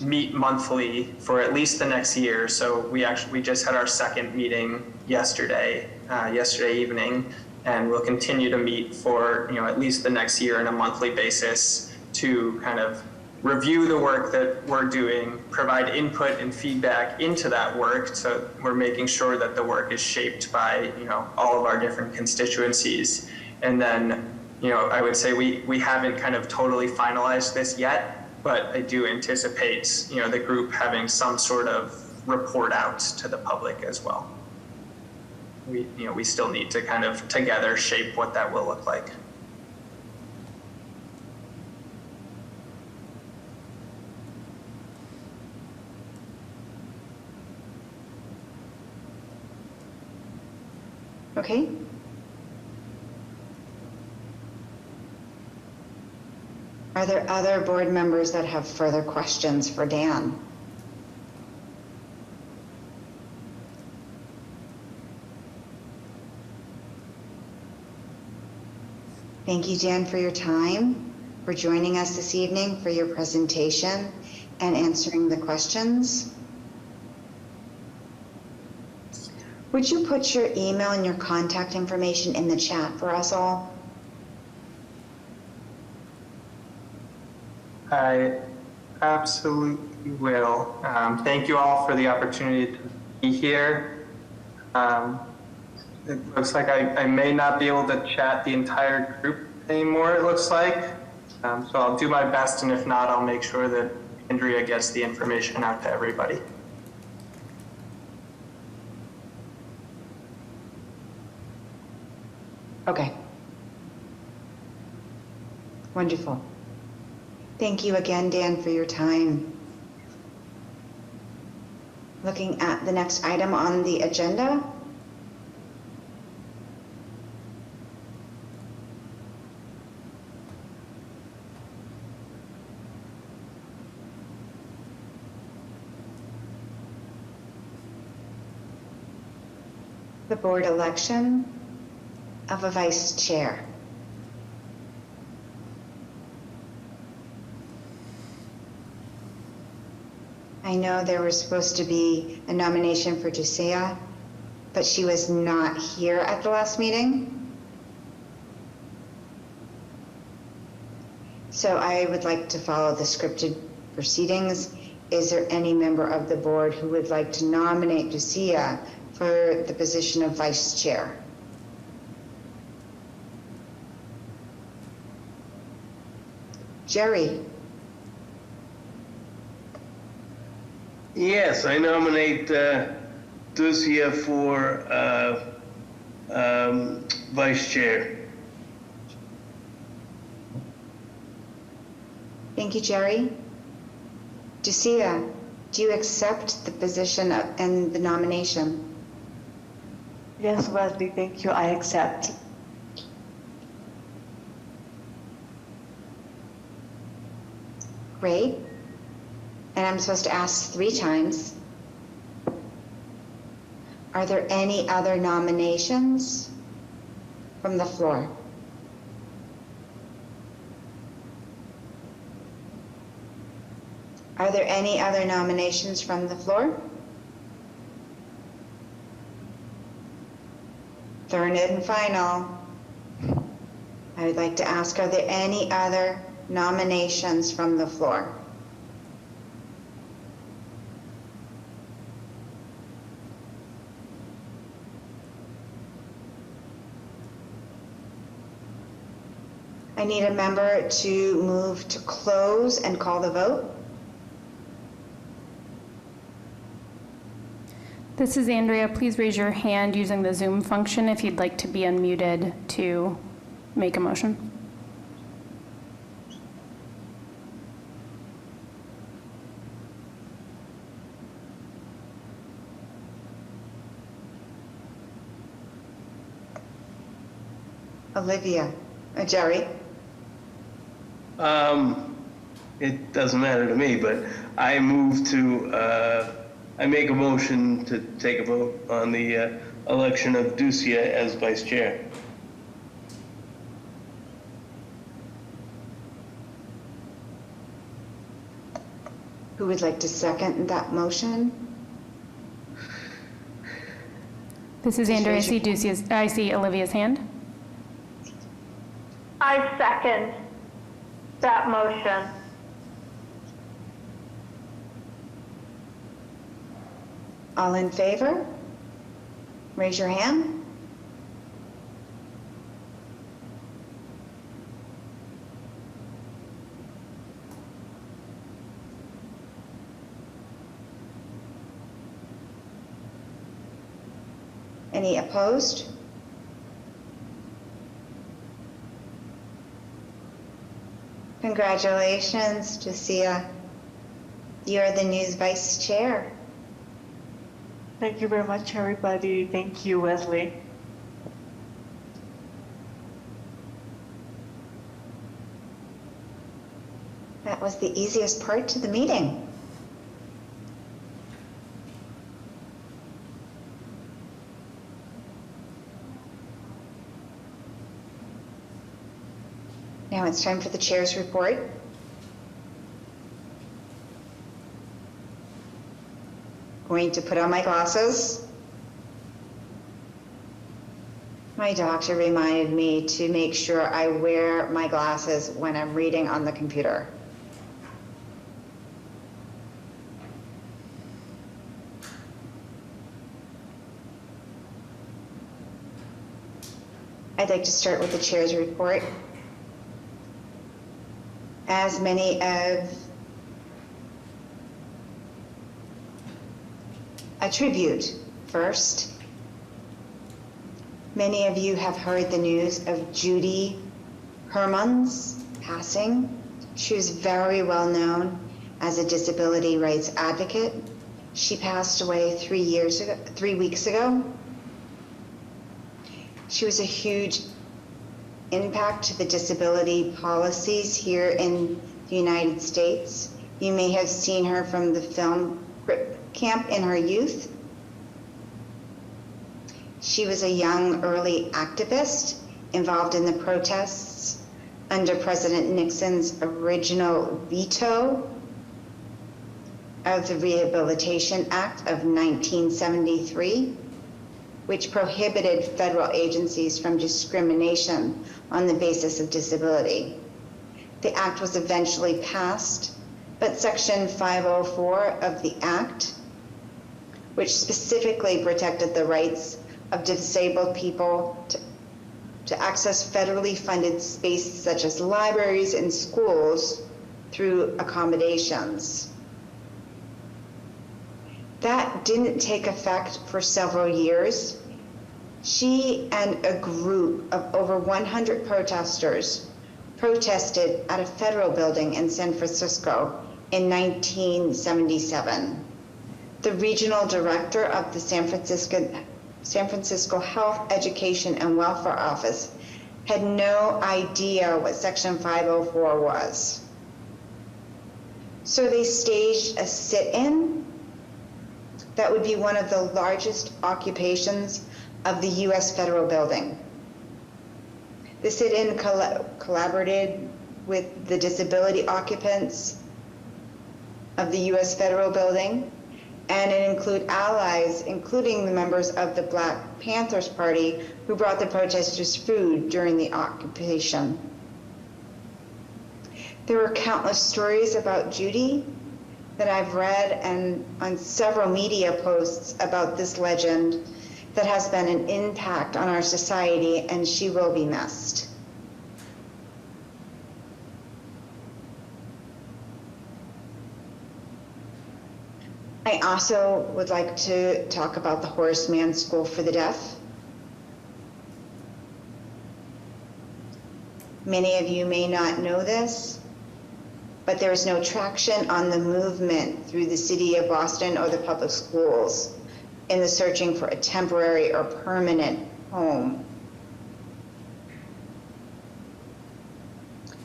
meet monthly for at least the next year. So we just had our second meeting yesterday evening, and we'll continue to meet for, at least the next year on a monthly basis to kind of review the work that we're doing, provide input and feedback into that work. So we're making sure that the work is shaped by, all of our different constituencies. And then, I would say we haven't kind of totally finalized this yet, but I do anticipate, the group having some sort of report out to the public as well. We still need to kind of together shape what that will look like. Okay. Are there other board members that have further questions for Dan? Thank you, Dan, for your time, for joining us this evening, for your presentation and answering the questions. Would you put your email and your contact information in the chat for us all? I absolutely will. Thank you all for the opportunity to be here. It looks like I may not be able to chat the entire group anymore, it looks like. So I'll do my best, and if not, I'll make sure that Andrea gets the information out to everybody. Okay. Wonderful. Thank you again, Dan, for your time. Looking at the next item on the agenda. The board election of a vice chair. I know there was supposed to be a nomination for Ducia, but she was not here at the last meeting. So I would like to follow the scripted proceedings. Is there any member of the board who would like to nominate Ducia for the position of vice chair? Jerry. Yes, I nominate Ducia for vice chair. Thank you, Jerry. Ducia, do you accept the position and the nomination? Yes, Wesley, thank you. I accept. Great. And I'm supposed to ask 3 times. Are there any other nominations from the floor? Are there any other nominations from the floor? Third and final. I would like to ask, are there any other nominations from the floor? I need a member to move to close and call the vote. This is Andrea. Please raise your hand using the Zoom function if you'd like to be unmuted to make a motion. Olivia, Jerry. It doesn't matter to me, but I move to, I make a motion to take a vote on the election of Ducia as vice chair. Who would like to second that motion? This is Andrea. I see Olivia's hand. I second that motion. All in favor? Raise your hand. Any opposed? Congratulations, Ducia. You're the new vice chair. Thank you very much, everybody. Thank you, Wesley. That was the easiest part to the meeting. Now it's time for the chair's report. Going to put on my glasses. My doctor reminded me to make sure I wear my glasses when I'm reading on the computer. I'd like to start with the chair's report. As many of a tribute first. Many of you have heard the news of Judy Herman's passing. She was very well known as a disability rights advocate. She passed away 3 weeks ago. She was a huge impact to the disability policies here in the United States. You may have seen her from the film Crip Camp in her youth. She was a young early activist involved in the protests under President Nixon's original veto of the Rehabilitation Act of 1973, which prohibited federal agencies from discrimination on the basis of disability. The act was eventually passed, but Section 504 of the act, which specifically protected the rights of disabled people to access federally funded spaces such as libraries and schools through accommodations. That didn't take effect for several years. She and a group of over 100 protesters protested at a federal building in San Francisco in 1977. The regional director of the San Francisco Health, Education, and Welfare Office had no idea what Section 504 was. So they staged a sit-in that would be one of the largest occupations of the U.S. federal building. The sit-in collaborated with the disability occupants of the U.S. federal building, and it included allies, including the members of the Black Panthers Party, who brought the protesters food during the occupation. There were countless stories about Judy that I've read, and on several media posts about this legend that has been an impact on our society, and she will be missed. I also would like to talk about the Horace Mann School for the Deaf. Many of you may not know this, but there is no traction on the movement through the city of Boston or the public schools in the searching for a temporary or permanent home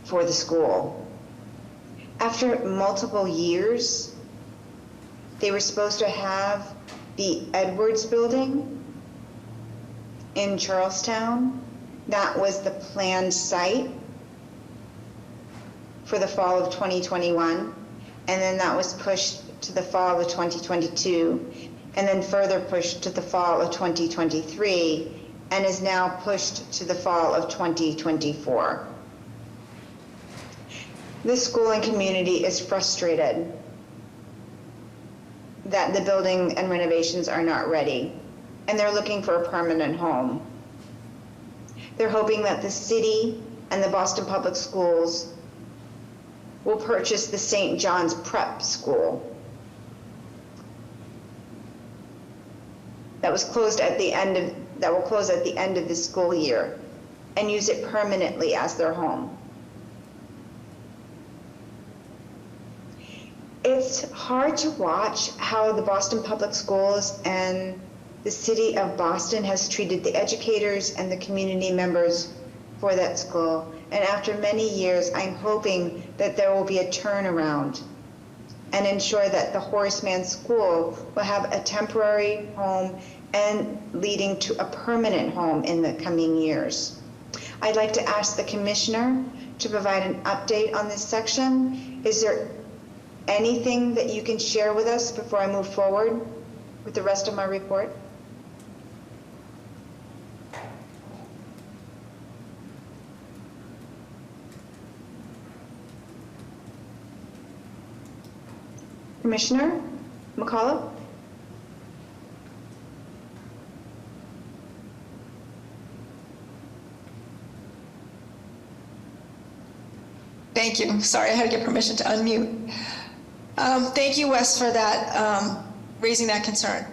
for the school. After multiple years, they were supposed to have the Edwards Building in Charlestown. That was the planned site for the fall of 2021. And then that was pushed to the fall of 2022, and then further pushed to the fall of 2023, and is now pushed to the fall of 2024. The school and community is frustrated that the building and renovations are not ready, and they're looking for a permanent home. They're hoping that the city and the Boston Public Schools will purchase the St. John's Prep School that will close at the end of the school year and use it permanently as their home. It's hard to watch how the Boston Public Schools and the city of Boston has treated the educators and the community members for that school. And after many years, I'm hoping that there will be a turnaround and ensure that the Horace Mann School will have a temporary home and leading to a permanent home in the coming years. I'd like to ask the commissioner to provide an update on this section. Is there anything that you can share with us before I move forward with the rest of my report? Commissioner McCullough? Thank you. Sorry, I had to get permission to unmute. Thank you, Wes, for that, raising that concern.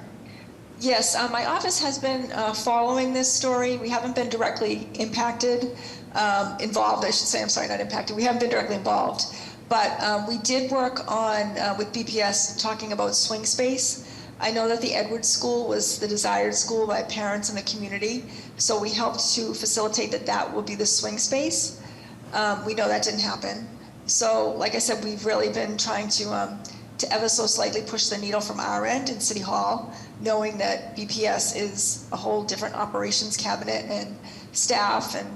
Yes, my office has been following this story. We haven't been directly involved, I should say. I'm sorry, not impacted. We haven't been directly involved. But we did work on, with BPS, talking about swing space. I know that the Edwards School was the desired school by parents in the community. So we helped to facilitate that will be the swing space. We know that didn't happen. So like I said, we've really been trying to ever so slightly push the needle from our end in City Hall, knowing that BPS is a whole different operations cabinet and staff and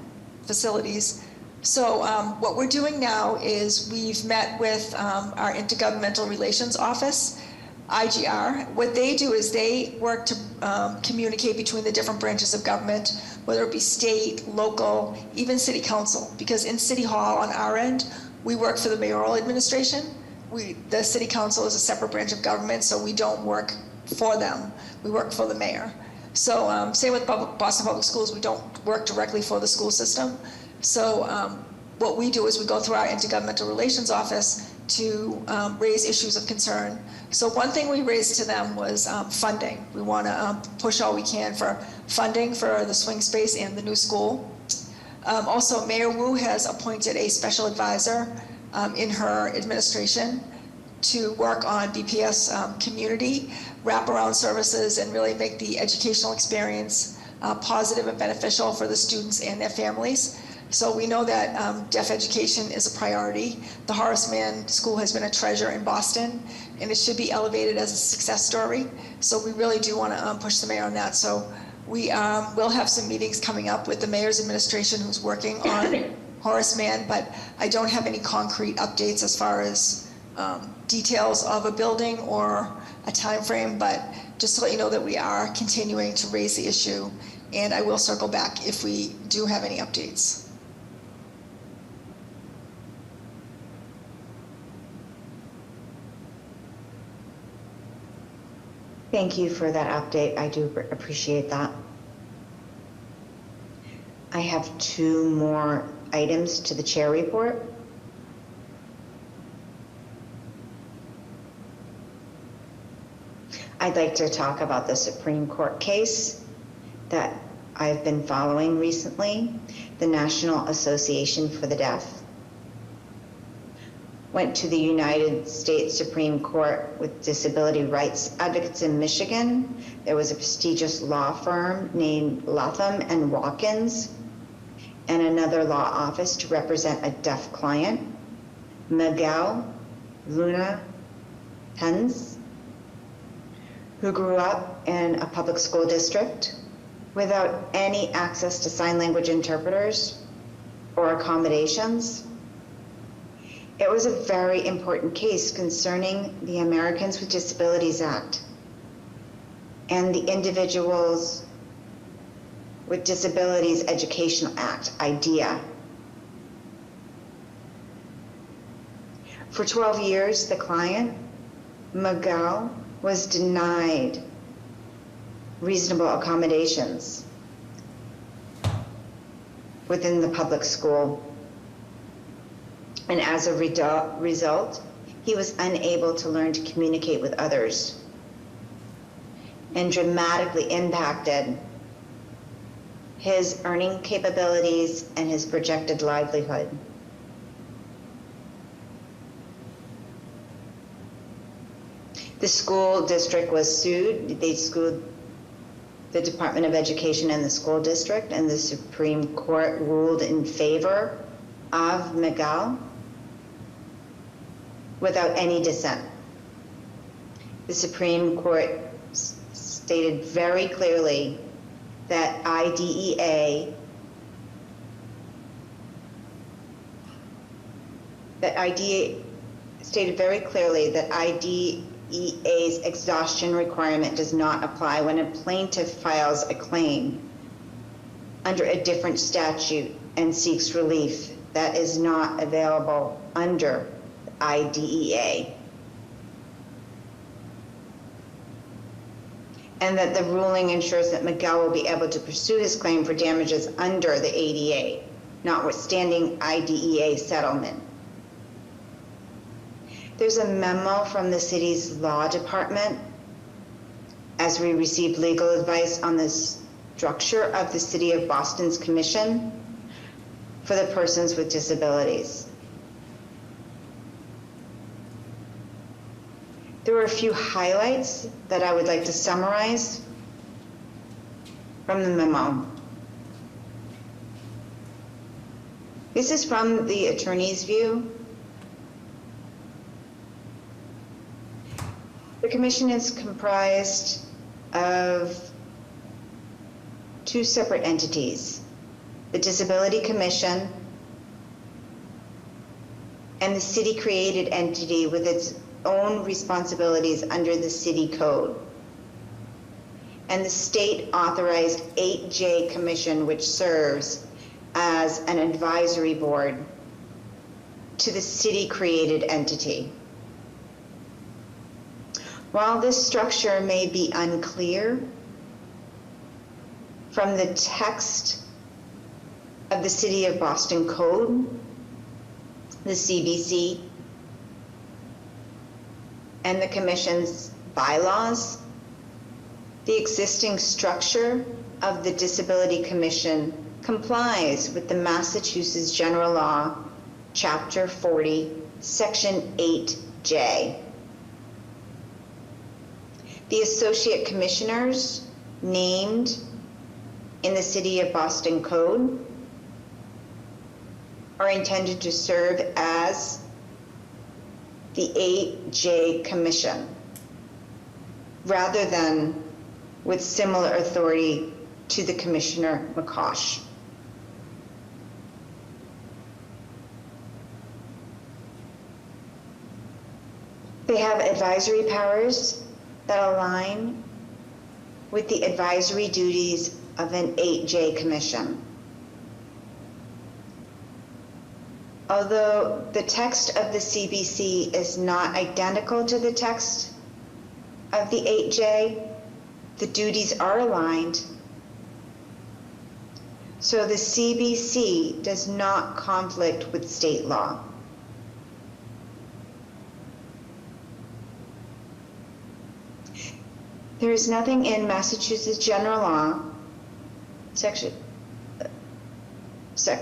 facilities. So what we're doing now is we've met with our Intergovernmental Relations Office, IGR. What they do is they work to communicate between the different branches of government, whether it be state, local, even city council. Because in City Hall on our end, we work for the mayoral administration. The city council is a separate branch of government, so we don't work for them. We work for the mayor. So same with Boston Public Schools, we don't work directly for the school system. So what we do is we go through our Intergovernmental Relations Office to raise issues of concern. So one thing we raised to them was funding. We want to push all we can for funding for the swing space and the new school. Also, Mayor Wu has appointed a special advisor in her administration to work on BPS community wraparound services and really make the educational experience positive and beneficial for the students and their families. So we know that deaf education is a priority. The Horace Mann School has been a treasure in Boston, and it should be elevated as a success story. So we really do want to push the mayor on that. So we will have some meetings coming up with the mayor's administration who's working on Horace Mann, but I don't have any concrete updates as far as details of a building or a time frame, but just to let you know that we are continuing to raise the issue, and I will circle back if we do have any updates. Thank you for that update. I do appreciate that. I have 2 more items to the chair report. I'd like to talk about the Supreme Court case that I've been following recently. The National Association for the Deaf went to the United States Supreme Court with disability rights advocates in Michigan. There was a prestigious law firm named Latham and Watkins, and another law office to represent a deaf client, Miguel Luna Pens, who grew up in a public school district without any access to sign language interpreters or accommodations. It was a very important case concerning the Americans with Disabilities Act and the Individuals with Disabilities Educational Act, IDEA. For 12 years, the client, Miguel, was denied reasonable accommodations within the public school. And as a result, he was unable to learn to communicate with others and dramatically impacted his earning capabilities and his projected livelihood. The school district was sued. They sued the Department of Education and the school district, and the Supreme Court ruled in favor of Miguel without any dissent. The Supreme Court stated very clearly that IDEA stated very clearly that IDEA's exhaustion requirement does not apply when a plaintiff files a claim under a different statute and seeks relief that is not available under IDEA. And that the ruling ensures that Miguel will be able to pursue his claim for damages under the ADA, notwithstanding IDEA settlement. There's a memo from the city's law department as we received legal advice on the structure of the City of Boston's Commission for the Persons with Disabilities. There were a few highlights that I would like to summarize from the memo. This is from the attorney's view. The commission is comprised of 2 separate entities, the Disability Commission and the city-created entity with its own responsibilities under the city code, and the state-authorized 8J Commission, which serves as an advisory board to the city-created entity. While this structure may be unclear from the text of the City of Boston Code, the CBC, and the Commission's bylaws, the existing structure of the Disability Commission complies with the Massachusetts General Law, Chapter 40, Section 8J. The associate commissioners named in the City of Boston Code are intended to serve as the 8J Commission, rather than with similar authority to the Commissioner McCosh. They have advisory powers that align with the advisory duties of an 8J Commission. Although the text of the CBC is not identical to the text of the 8J, the duties are aligned. So the CBC does not conflict with state law. There is nothing in Massachusetts general law,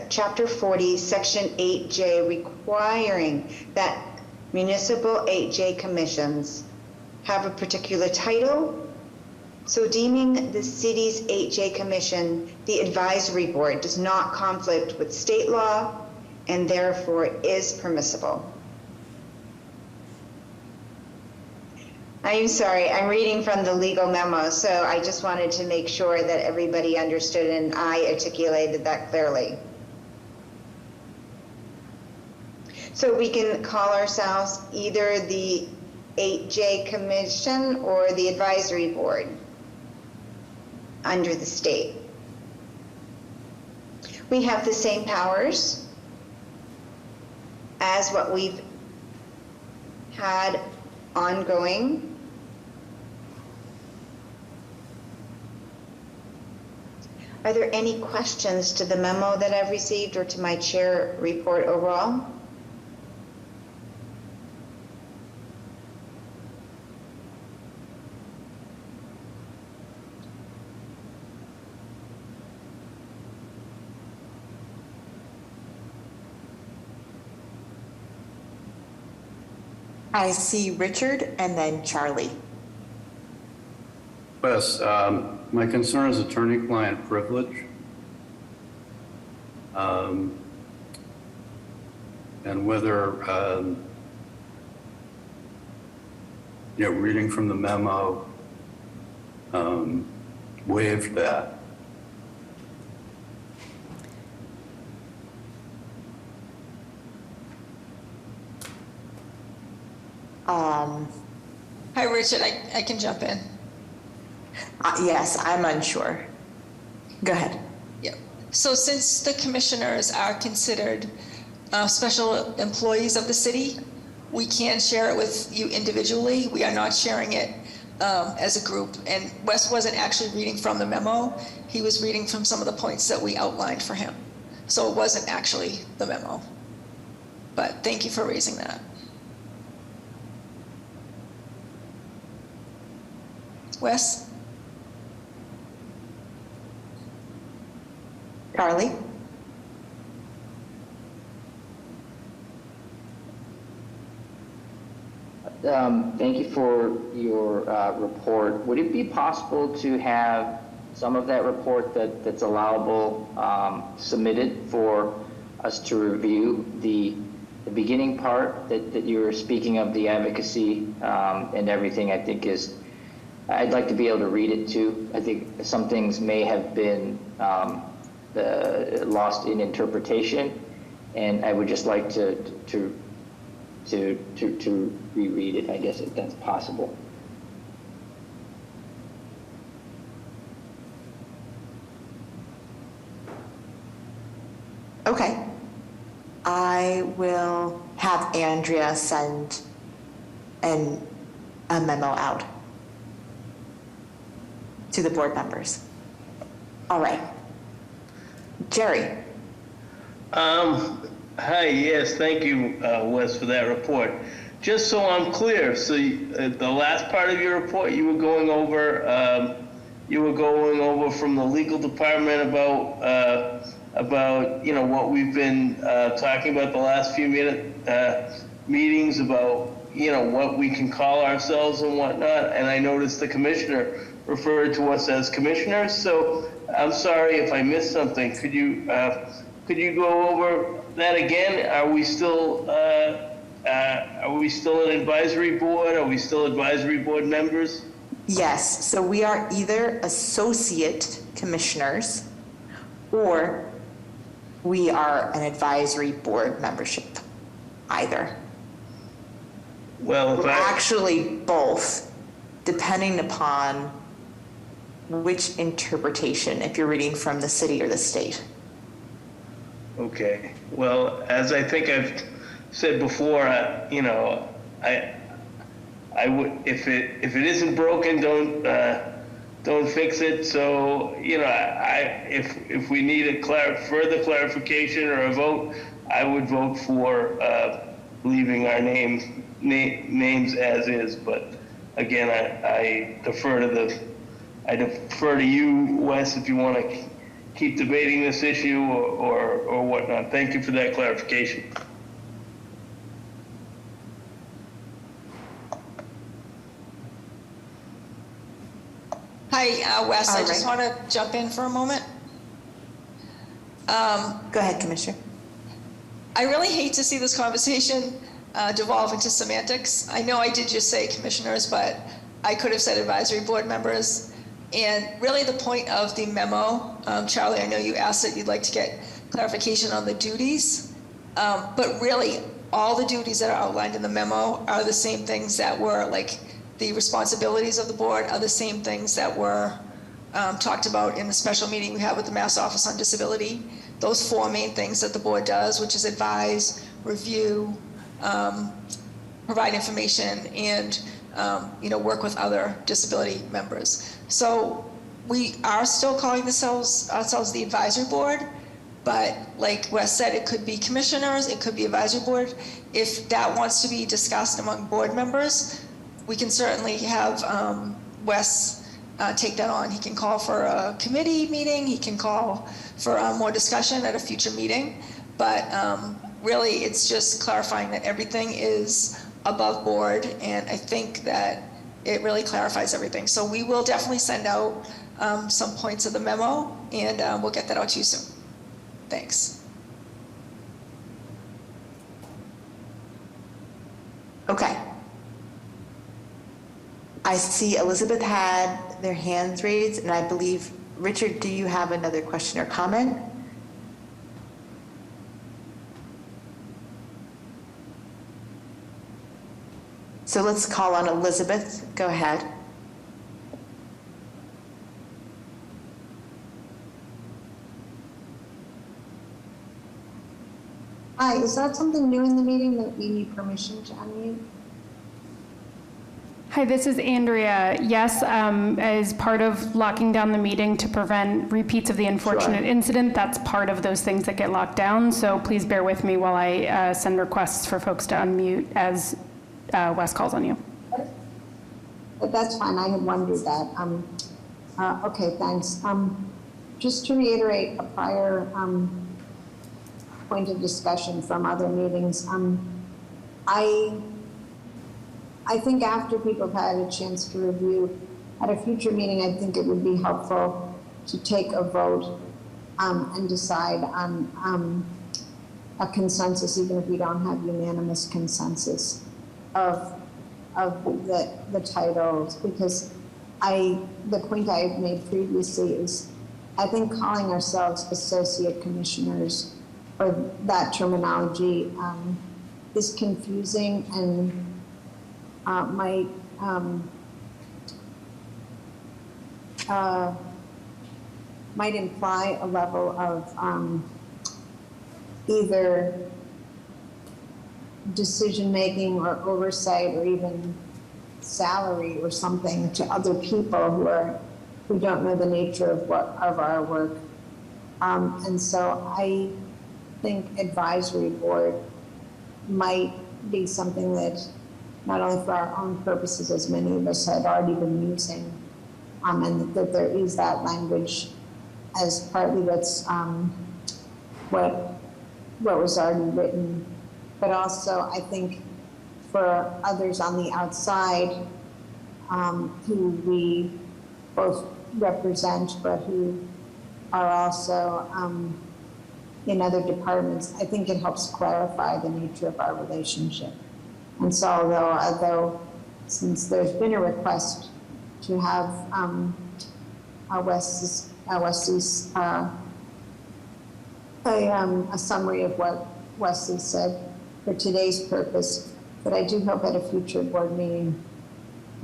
Chapter 40, Section 8J, requiring that municipal 8J commissions have a particular title. So deeming the city's 8J commission the advisory board does not conflict with state law and therefore is permissible. I'm sorry, I'm reading from the legal memo, so I just wanted to make sure that everybody understood and I articulated that clearly. So we can call ourselves either the 8J Commission or the Advisory Board under the state. We have the same powers as what we've had ongoing. Are there any questions to the memo that I've received or to my chair report overall? I see Richard and then Charlie. Wes, my concern is attorney-client privilege. And whether, reading from the memo waived that. Hi, Richard, I can jump in. Yes, I'm unsure. Go ahead. Yeah. So since the commissioners are considered special employees of the city, we can share it with you individually. We are not sharing it as a group. And Wes wasn't actually reading from the memo. He was reading from some of the points that we outlined for him. So it wasn't actually the memo. But thank you for raising that. Wes? Charlie? Thank you for your report. Would it be possible to have some of that report that's allowable submitted for us to review? The beginning part that you were speaking of, the advocacy and everything, I think I'd like to be able to read it too. I think some things may have been lost in interpretation, and I would just like to reread it, I guess, if that's possible. Okay. I will have Andrea send a memo out to the board members. All right. Jerry. Hi, yes, thank you, Wes, for that report. Just so I'm clear, so the last part of your report, you were going over from the legal department about what we've been talking about the last few meetings about what we can call ourselves and whatnot. And I noticed the commissioner referred to us as commissioners. So I'm sorry if I missed something. Could you could you go over that again? Are we still an advisory board? Are we still advisory board members? Yes, so we are either associate commissioners or we are an advisory board membership, either. Well, We're actually both, depending upon which interpretation, if you're reading from the city or the state. Okay. Well, as I think I've said before, you know, I would, if it isn't broken, don't fix it. So, you know, if we need a further clarification or a vote, I would vote for leaving our names as is. But again, I defer to you, Wes, if you want to keep debating this issue or whatnot. Thank you for that clarification. Hi, Wes, I just want to jump in for a moment. Go ahead, Commissioner. I really hate to see this conversation devolve into semantics. I know I did just say commissioners, but I could have said advisory board members. And really the point of the memo, Charlie, I know you asked that you'd like to get clarification on the duties, but really all the duties that are outlined in the memo are the same things that were, like, the responsibilities of the board are the same things that were talked about in the special meeting we had with the Mass Office on Disability. Those four main things that the board does, which is advise, review, provide information, and you know, work with other disability members. So we are still calling ourselves the advisory board, but like Wes said, it could be commissioners, it could be advisory board. If that wants to be discussed among board members, we can certainly have Wes take that on. He can call for a committee meeting, he can call for more discussion at a future meeting, but really it's just clarifying that everything is above board, and I think that it really clarifies everything. So we will definitely send out some points of the memo, and we'll get that out to you soon. Thanks. Okay. I see Elizabeth had their hands raised, and I believe, Richard, do you have another question or comment? So let's call on Elizabeth. Go ahead. Hi, is that something new in the meeting that we need permission to unmute? Hi, this is Andrea. Yes, as part of locking down the meeting to prevent repeats of the unfortunate incident, that's part of those things that get locked down. So please bear with me while I send requests for folks to unmute as Wes calls on you. But that's fine, I had wondered that. Okay, thanks. Just to reiterate a prior point of discussion from other meetings, I think after people have had a chance to review, at a future meeting, I think it would be helpful to take a vote and decide on a consensus, even if we don't have unanimous consensus of the titles, because the point I had made previously is I think calling ourselves associate commissioners, or that terminology, is confusing and might imply a level of either decision-making or oversight or even salary or something to other people who don't know the nature of our work. And so I think advisory board might be something that not only for our own purposes, as many of us had already been using, and that there is that language as partly what's what was already written, but also I think for others on the outside who we both represent, but who are also in other departments, I think it helps clarify the nature of our relationship. And so although since there's been a request to have Wesley's a summary of what Wesley said for today's purpose, but I do hope at a future board meeting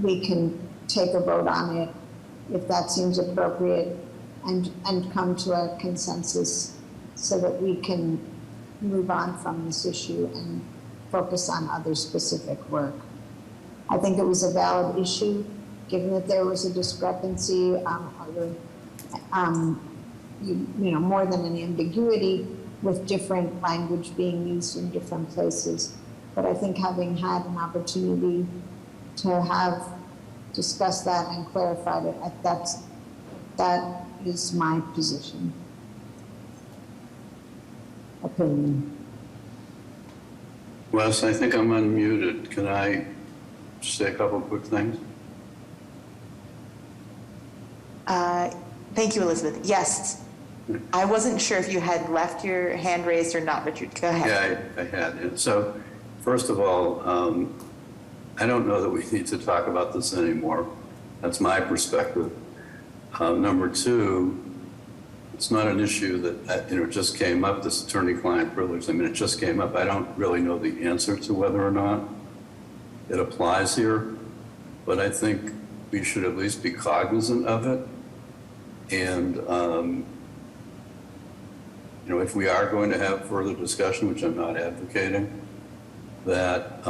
we can take a vote on it if that seems appropriate and come to a consensus so that we can move on from this issue and focus on other specific work. I think it was a valid issue, given that there was a discrepancy, more than an ambiguity with different language being used in different places. But I think having had an opportunity to have discussed that and clarified it, that is my position. Opinion. Wes, I think I'm unmuted. Can I say a couple quick things? Thank you, Elizabeth. Yes. I wasn't sure if you had left your hand raised or not, Richard. Go ahead. Yeah, I had. And so, first of all, I don't know that we need to talk about this anymore. That's my perspective. Number two, it's not an issue that just came up, this attorney-client privilege. I mean, it just came up. I don't really know the answer to whether or not it applies here, but I think we should at least be cognizant of it. And, if we are going to have further discussion, which I'm not advocating, that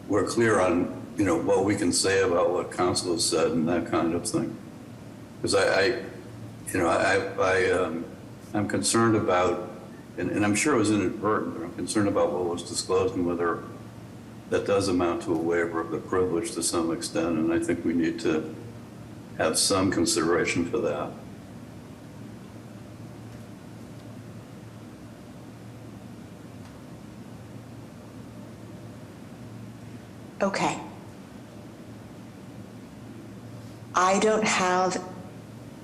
we're clear on, what we can say about what council has said and that kind of thing. Because I'm concerned about, and I'm sure it was inadvertent, but I'm concerned about what was disclosed and whether that does amount to a waiver of the privilege to some extent. And I think we need to have some consideration for that. Okay. I don't have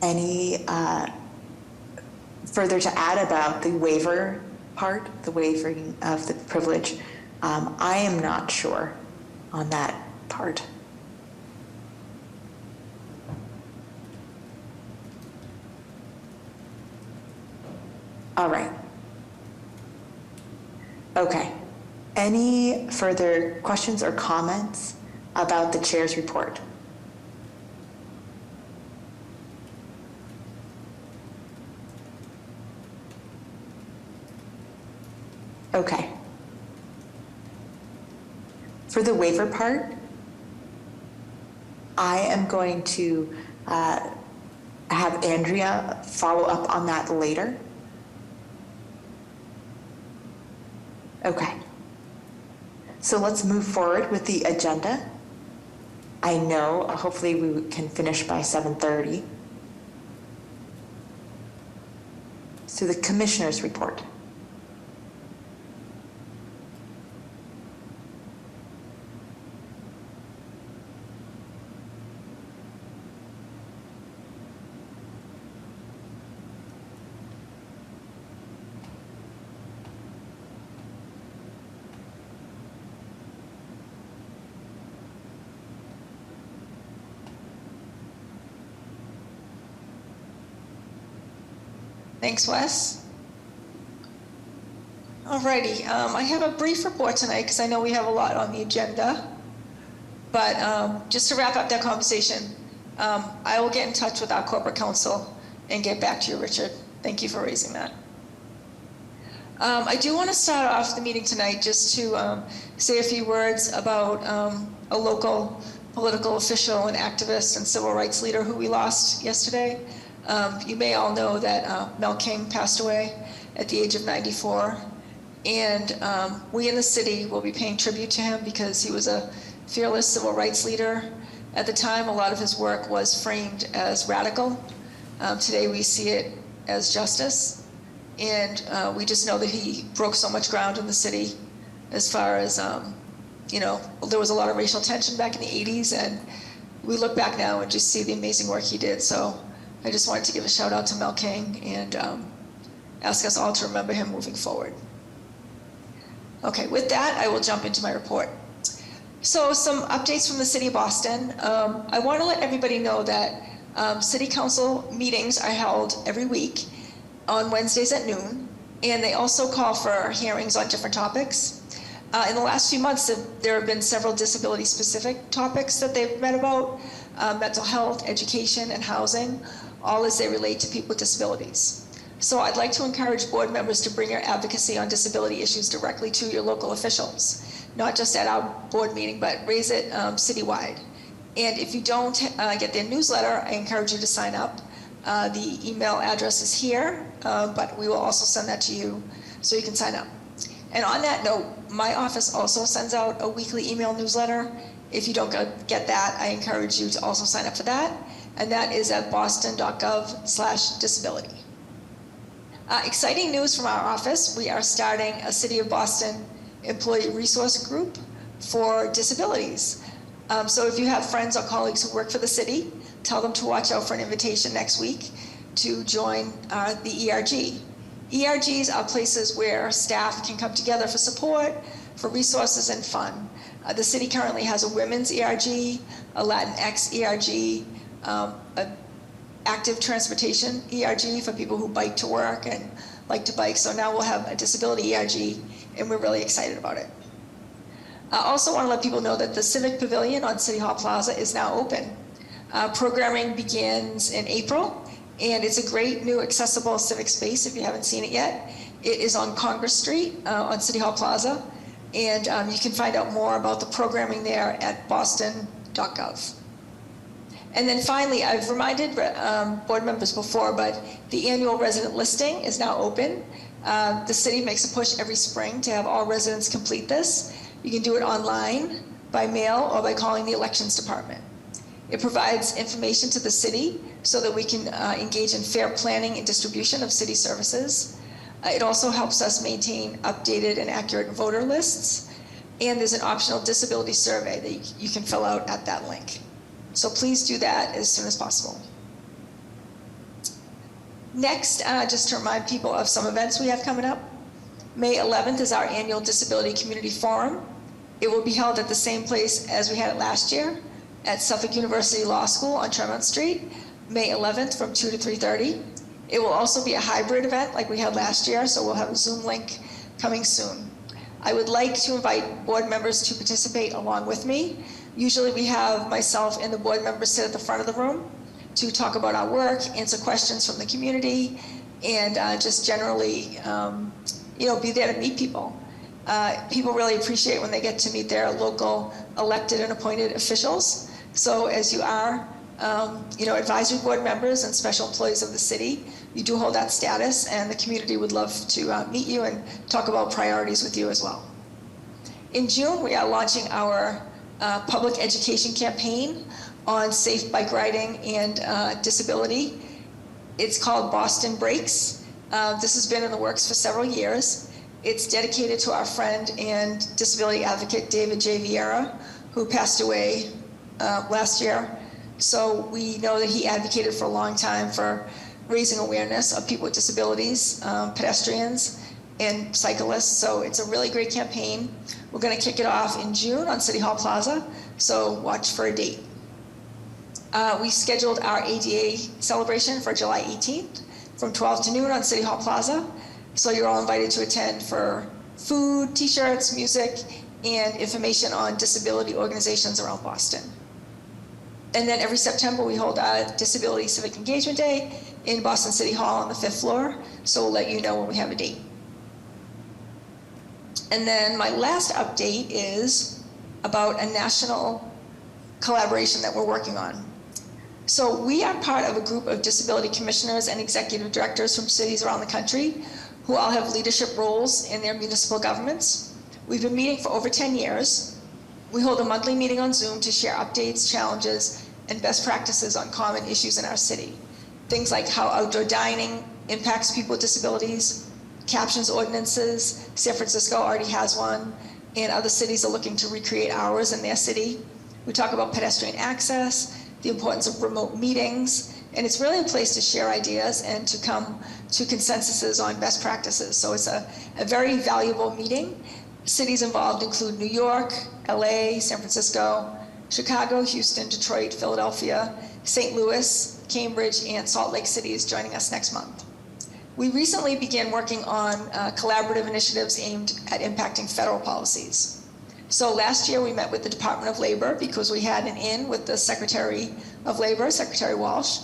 any further to add about the waiver part, the waiving of the privilege. I am not sure on that part. All right. Okay. Any further questions or comments about the chair's report? Okay. For the waiver part, I am going to have Andrea follow up on that later. Okay. So let's move forward with the agenda. I know, hopefully we can finish by 7:30. So the commissioner's report. Thanks, Wes. Alrighty, I have a brief report tonight because I know we have a lot on the agenda. But just to wrap up that conversation, I will get in touch with our corporate counsel and get back to you, Richard. Thank you for raising that. I do want to start off the meeting tonight just to say a few words about a local political official and activist and civil rights leader who we lost yesterday. You may all know that Mel King passed away at the age of 94. And we in the city will be paying tribute to him because he was a fearless civil rights leader. At the time, a lot of his work was framed as radical. Today we see it as justice. And we just know that he broke so much ground in the city as far as, there was a lot of racial tension back in the 80s, and we look back now and just see the amazing work he did. So I just wanted to give a shout out to Mel King and ask us all to remember him moving forward. Okay, with that, I will jump into my report. So some updates from the City of Boston. I want to let everybody know that City Council meetings are held every week on Wednesdays at noon, and they also call for hearings on different topics. In the last few months, there have been several disability-specific topics that they've met about, mental health, education, and housing, all as they relate to people with disabilities. So I'd like to encourage board members to bring your advocacy on disability issues directly to your local officials, not just at our board meeting, but raise it citywide. And if you don't get their newsletter, I encourage you to sign up. The email address is here, but we will also send that to you so you can sign up. And on that note, my office also sends out a weekly email newsletter. If you don't get that, I encourage you to also sign up for that. And that is at boston.gov/disability. Exciting news from our office. We are starting a City of Boston employee resource group for disabilities. So if you have friends or colleagues who work for the city, tell them to watch out for an invitation next week to join the ERG. ERGs are places where staff can come together for support, for resources and fun. The city currently has a women's ERG, a Latinx ERG, an active transportation ERG for people who bike to work and like to bike. So now we'll have a disability ERG, and we're really excited about it. I also want to let people know that the Civic Pavilion on City Hall Plaza is now open. Programming begins in April, and it's a great new accessible civic space if you haven't seen it yet. It is on Congress Street on City Hall Plaza, and you can find out more about the programming there at boston.gov. And then finally, I've reminded board members before, but the annual resident listing is now open. The city makes a push every spring to have all residents complete this. You can do it online, by mail, or by calling the elections department. It provides information to the city so that we can engage in fair planning and distribution of city services. It also helps us maintain updated and accurate voter lists. And there's an optional disability survey that you can fill out at that link. So please do that as soon as possible. Next, just to remind people of some events we have coming up. May 11th is our annual Disability Community Forum. It will be held at the same place as we had it last year, at Suffolk University Law School on Tremont Street, May 11th from 2 to 3:30. It will also be a hybrid event like we had last year, so we'll have a Zoom link coming soon. I would like to invite board members to participate along with me. Usually we have myself and the board members sit at the front of the room to talk about our work, answer questions from the community, and just generally be there to meet people. People really appreciate when they get to meet their local elected and appointed officials. So as you are, advisory board members and special employees of the city, you do hold that status, and the community would love to meet you and talk about priorities with you as well. In June, we are launching our public education campaign on safe bike riding and disability. It's called Boston Breaks. This has been in the works for several years. It's dedicated to our friend and disability advocate, David J. Vieira, who passed away last year. So we know that he advocated for a long time for raising awareness of people with disabilities, pedestrians, and cyclists. So it's a really great campaign. We're going to kick it off in June on City Hall Plaza, so watch for a date. We scheduled our ADA celebration for July 18th from 12 to noon on City Hall Plaza. So you're all invited to attend for food, t-shirts, music, and information on disability organizations around Boston. And then every September we hold a Disability Civic Engagement Day in Boston City Hall on the 5th floor. So we'll let you know when we have a date. And then my last update is about a national collaboration that we're working on. So we are part of a group of disability commissioners and executive directors from cities around the country who all have leadership roles in their municipal governments. We've been meeting for over 10 years. We hold a monthly meeting on Zoom to share updates, challenges, and best practices on common issues in our city. Things like how outdoor dining impacts people with disabilities, captions ordinances. San Francisco already has one, and other cities are looking to recreate ours in their city. We talk about pedestrian access, the importance of remote meetings, And it's really a place to share ideas and to come to consensuses on best practices. So it's a very valuable meeting. Cities involved include New York, LA, San Francisco, Chicago, Houston, Detroit, Philadelphia, St. Louis, Cambridge, and Salt Lake City is joining us next month. We recently began working on collaborative initiatives aimed at impacting federal policies. So last year we met with the Department of Labor because we had an in with the Secretary of Labor, Secretary Walsh.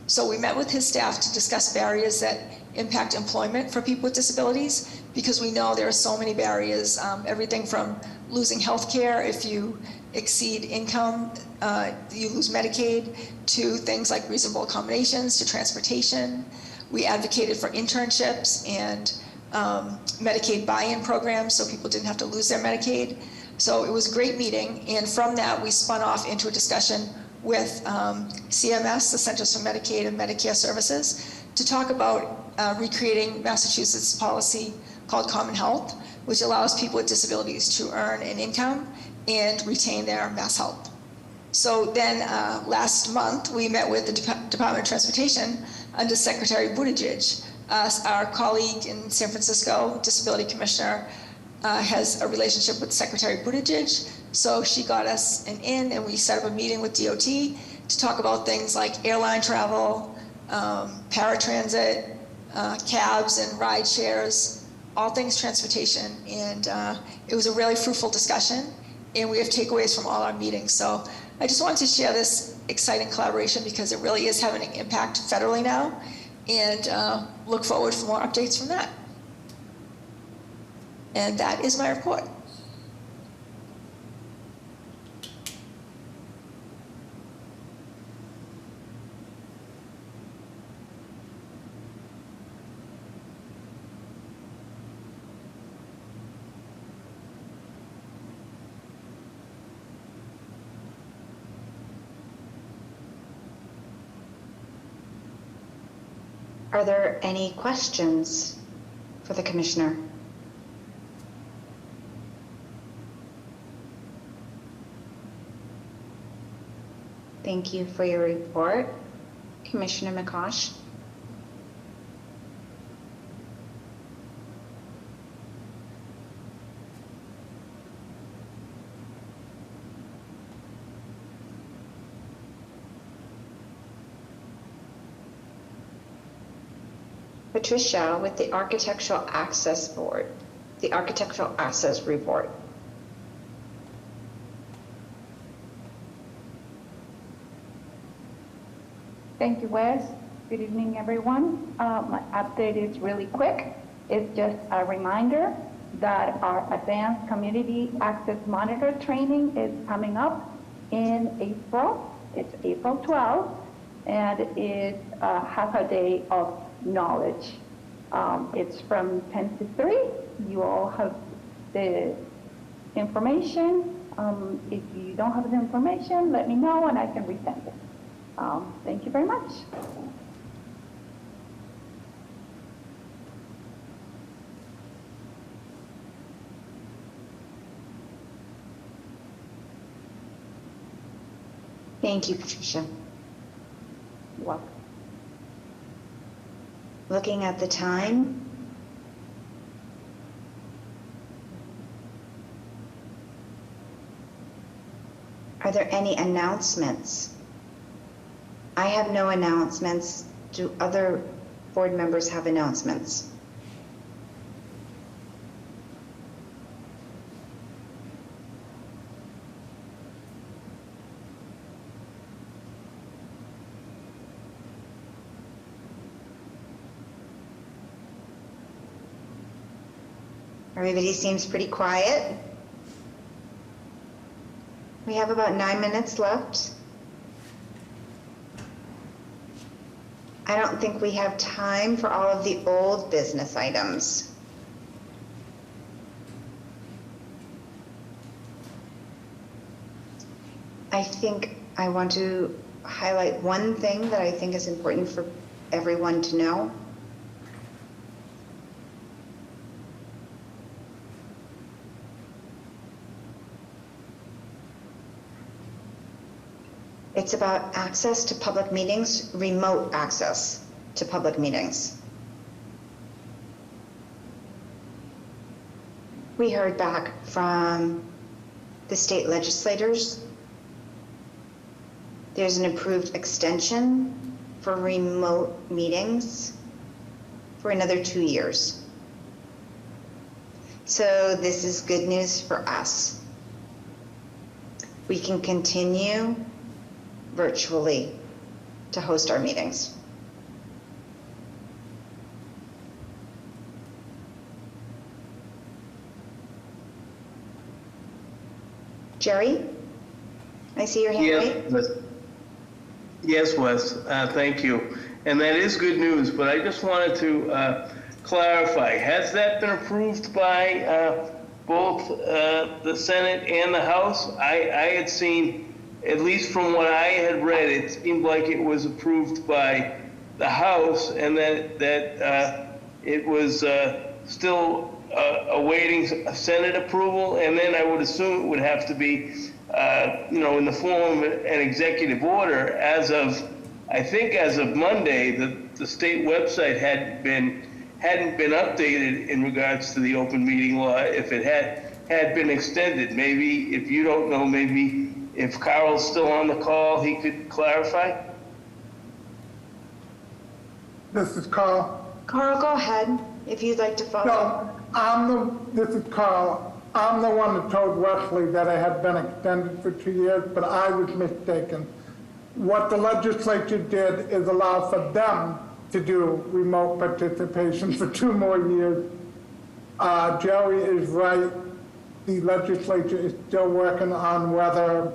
So we met with his staff to discuss barriers that impact employment for people with disabilities, because we know there are so many barriers, everything from losing health care if you exceed income, you lose Medicaid, to things like reasonable accommodations, to transportation. We advocated for internships and Medicaid buy-in programs so people didn't have to lose their Medicaid. So it was a great meeting, and from that we spun off into a discussion with CMS, the Centers for Medicaid and Medicare Services, to talk about recreating Massachusetts policy called Common Health, which allows people with disabilities to earn an income and retain their Mass Health. So then last month we met with the Department of Transportation under Secretary Buttigieg. Our colleague in San Francisco, Disability Commissioner, has a relationship with Secretary Buttigieg. So she got us an in, and we set up a meeting with DOT to talk about things like airline travel, paratransit, cabs and ride shares, all things transportation. And it was a really fruitful discussion, and we have takeaways from all our meetings. So I just wanted to share this exciting collaboration because it really is having an impact federally now, and look forward for more updates from that. And that is my report. Are there any questions for the commissioner? Thank you for your report, Commissioner McCosh. Patricia with the Architectural Access Board, the Architectural Access Report. Thank you, Wes. Good evening, everyone. My update is really quick. It's just a reminder that our Advanced Community Access Monitor training is coming up in April. It's April 12th, and it's half a day of knowledge. It's from 10 to 3. You all have the information. If you don't have the information, let me know and I can resend it. Thank you very much. Thank you, Patricia. You're welcome. Looking at the time, are there any announcements? I have no announcements. Do other board members have announcements? Everybody seems pretty quiet. We have about 9 minutes left. I don't think we have time for all of the old business items. I think I want to highlight one thing that I think is important for everyone to know. It's about access to public meetings, remote access to public meetings. We heard back from the state legislators. There's an approved extension for remote meetings for another 2 years. So this is good news for us. We can continue virtually to host our meetings. Jerry, I see your hand raised. Yes, Wes, thank you. And that is good news, but I just wanted to clarify, has that been approved by both the Senate and the House? I had seen, at least from what I had read, it seemed like it was approved by the House and that it was still awaiting Senate approval, and then I would assume it would have to be, in the form of an executive order. As of, I think as of Monday, the state website hadn't been updated in regards to the open meeting law. If it had been extended, maybe if you don't know, maybe if Carl's still on the call, he could clarify. This is Carl. Carl, go ahead if you'd like to follow. No, this is Carl. I'm the one that told Wesley that it had been extended for 2 years, but I was mistaken. What the legislature did is allow for them to do remote participation for 2 more years. Jerry is right. The legislature is still working on whether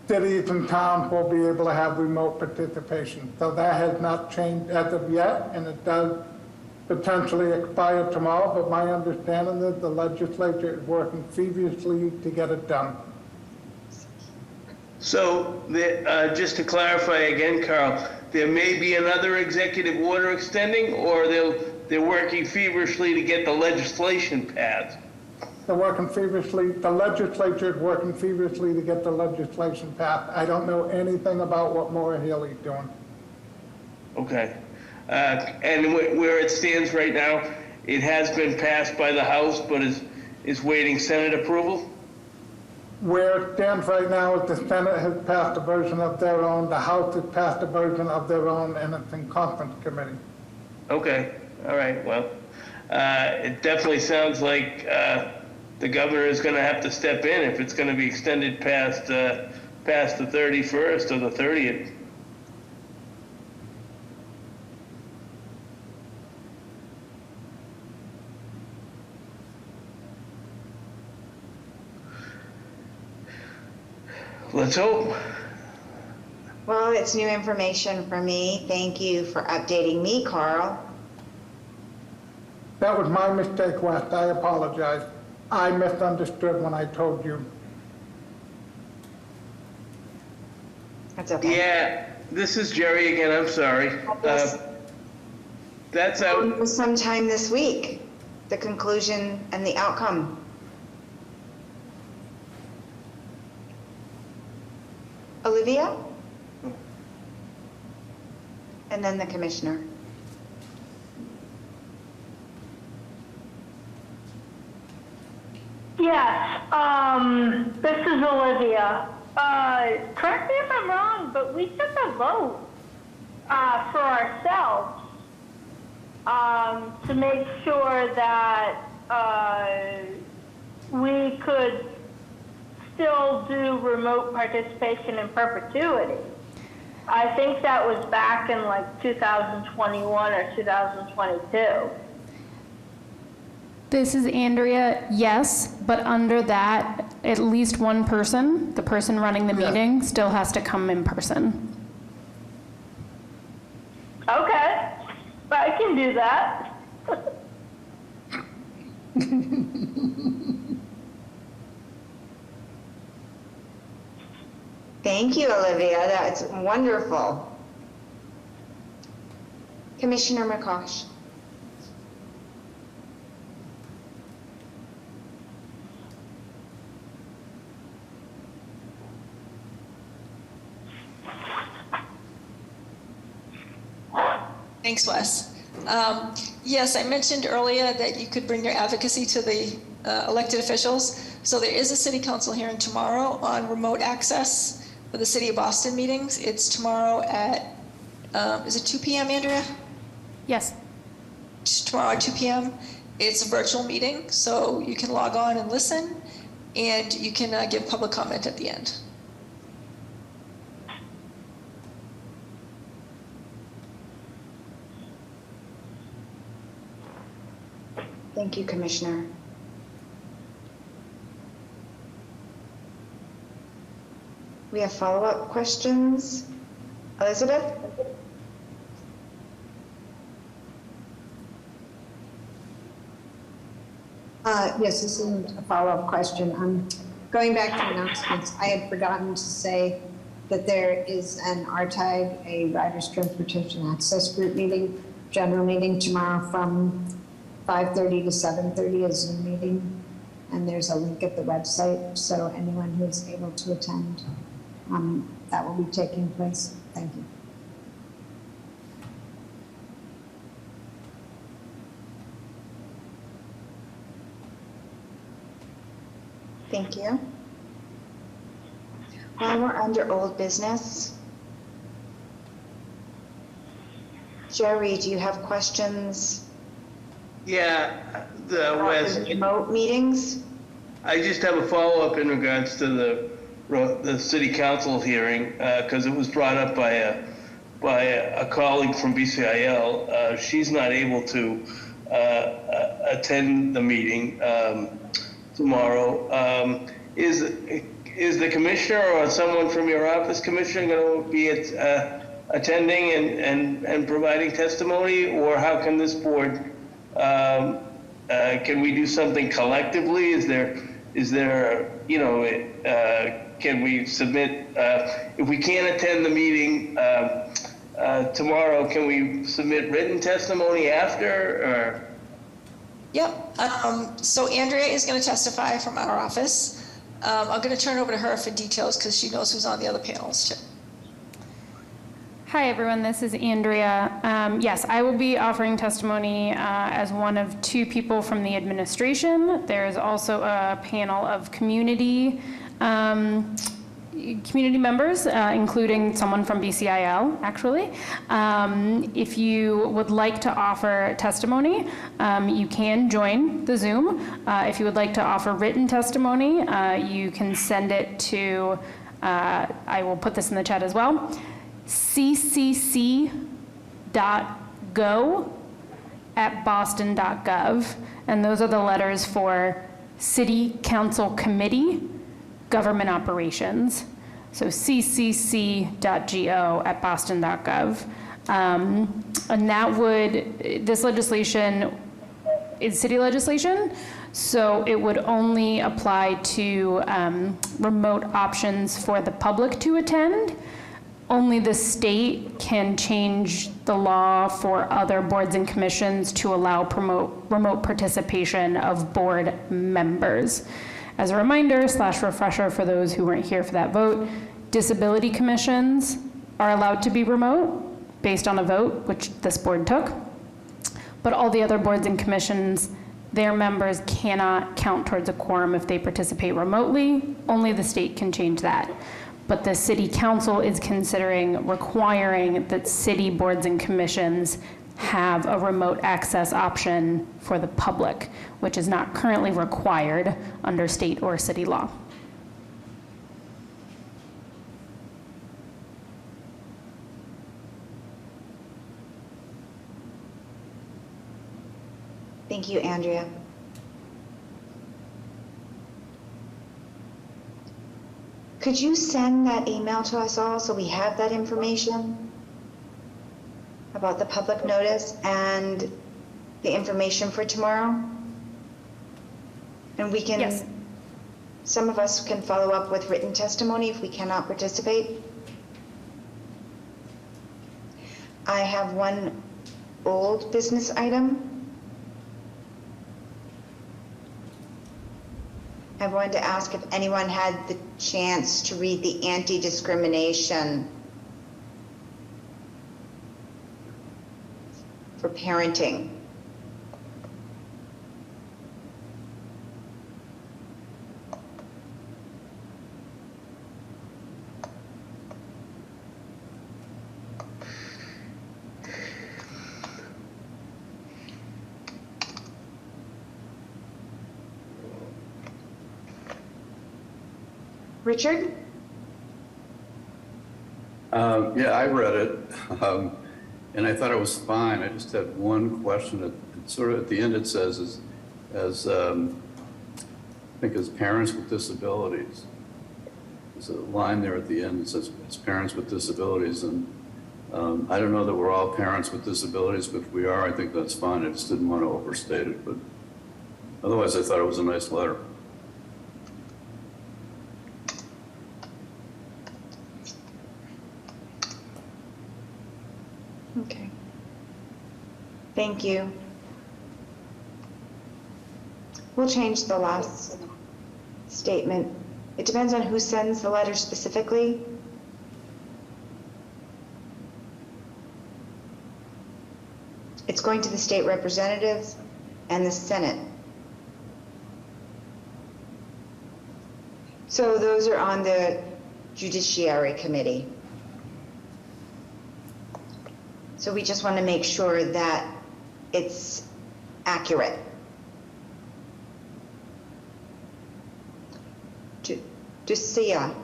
cities and towns will be able to have remote participation. So that has not changed as of yet, and it does potentially expire tomorrow, but my understanding is the legislature is working feverishly to get it done. So just to clarify again, Carl, there may be another executive order extending, or they're working feverishly to get the legislation passed? They're working feverishly. The legislature is working feverishly to get the legislation passed. I don't know anything about what Maura Healey's doing. Okay. And where it stands right now, it has been passed by the House, but is waiting Senate approval? Where it stands right now is the Senate has passed a version of their own, the House has passed a version of their own, and it's in conference committee. Okay. All right. Well, it definitely sounds like the governor is going to have to step in if it's going to be extended past the 31st or the 30th. Let's hope. Well, it's new information for me. Thank you for updating me, Carl. That was my mistake, West. I apologize. I misunderstood when I told you. That's okay. Yeah, this is Jerry again. I'm sorry. That's out. Sometime this week, the conclusion and the outcome. Olivia? And then the commissioner. Yes, this is Olivia. Correct me if I'm wrong, but we took a vote for ourselves to make sure that we could still do remote participation in perpetuity. I think that was back in like 2021 or 2022. This is Andrea, yes, but under that, at least one person, the person running the meeting, still has to come in person. Okay, I can do that. Thank you, Olivia. That's wonderful. Commissioner McCosh. Thanks, Wes. Yes, I mentioned earlier that you could bring your advocacy to the elected officials. So there is a city council hearing tomorrow on remote access for the City of Boston meetings. It's tomorrow at, is it 2 p.m., Andrea? Yes. Tomorrow at 2 p.m. It's a virtual meeting, so you can log on and listen, and you can give public comment at the end. Thank you, Commissioner. We have follow-up questions. Elizabeth? Yes, this isn't a follow-up question. Going back to announcements, I had forgotten to say that there is an RTAG, a Riders Transportation Access Group meeting, general meeting tomorrow from 5:30 to 7:30, a Zoom meeting. And there's a link at the website, so anyone who's able to attend, that will be taking place. Thank you. Thank you. While we're under old business, Jerry, do you have questions? Yeah, about the remote meetings? I just have a follow-up in regards to the city council hearing, because it was brought up by a colleague from BCIL. She's not able to attend the meeting tomorrow. Is the commissioner or someone from your office, Commissioner, going to be attending and providing testimony, or how can this board, can we do something collectively? Is there, you know, can we submit, if we can't attend the meeting tomorrow, can we submit written testimony after, or? Yep. So Andrea is going to testify from our office. I'm going to turn it over to her for details because she knows who's on the other panels too. Hi, everyone. This is Andrea. Yes, I will be offering testimony as one of two people from the administration. There's also a panel of community members, including someone from BCIL, actually. If you would like to offer testimony, you can join the Zoom. If you would like to offer written testimony, you can send it to, I will put this in the chat as well, ccc.go@boston.gov, and those are the letters for City Council Committee, Government Operations. So ccc.go@boston.gov. And that would, this legislation is city legislation, so it would only apply to remote options for the public to attend. Only the state can change the law for other boards and commissions to allow remote participation of board members. As a reminder / refresher for those who weren't here for that vote, disability commissions are allowed to be remote based on a vote, which this board took. But all the other boards and commissions, their members cannot count towards a quorum if they participate remotely. Only the state can change that. But the city council is considering requiring that city boards and commissions have a remote access option for the public, which is not currently required under state or city law. Thank you, Andrea. Could you send that email to us all so we have that information about the public notice and the information for tomorrow? And we can, yes. Some of us can follow up with written testimony if we cannot participate. I have one old business item. I wanted to ask if anyone had the chance to read the anti-discrimination for parenting. Richard? Yeah, I read it, and I thought it was fine. I just had one question. It sort of at the end it says, I think as parents with disabilities. There's a line there at the end that says, as parents with disabilities, and I don't know that we're all parents with disabilities, but if we are, I think that's fine. I just didn't want to overstate it, but otherwise I thought it was a nice letter. Okay. Thank you. We'll change the last statement. It depends on who sends the letter specifically. It's going to the state representatives and the Senate. So those are on the Judiciary Committee. So we just want to make sure that it's accurate. Ducia.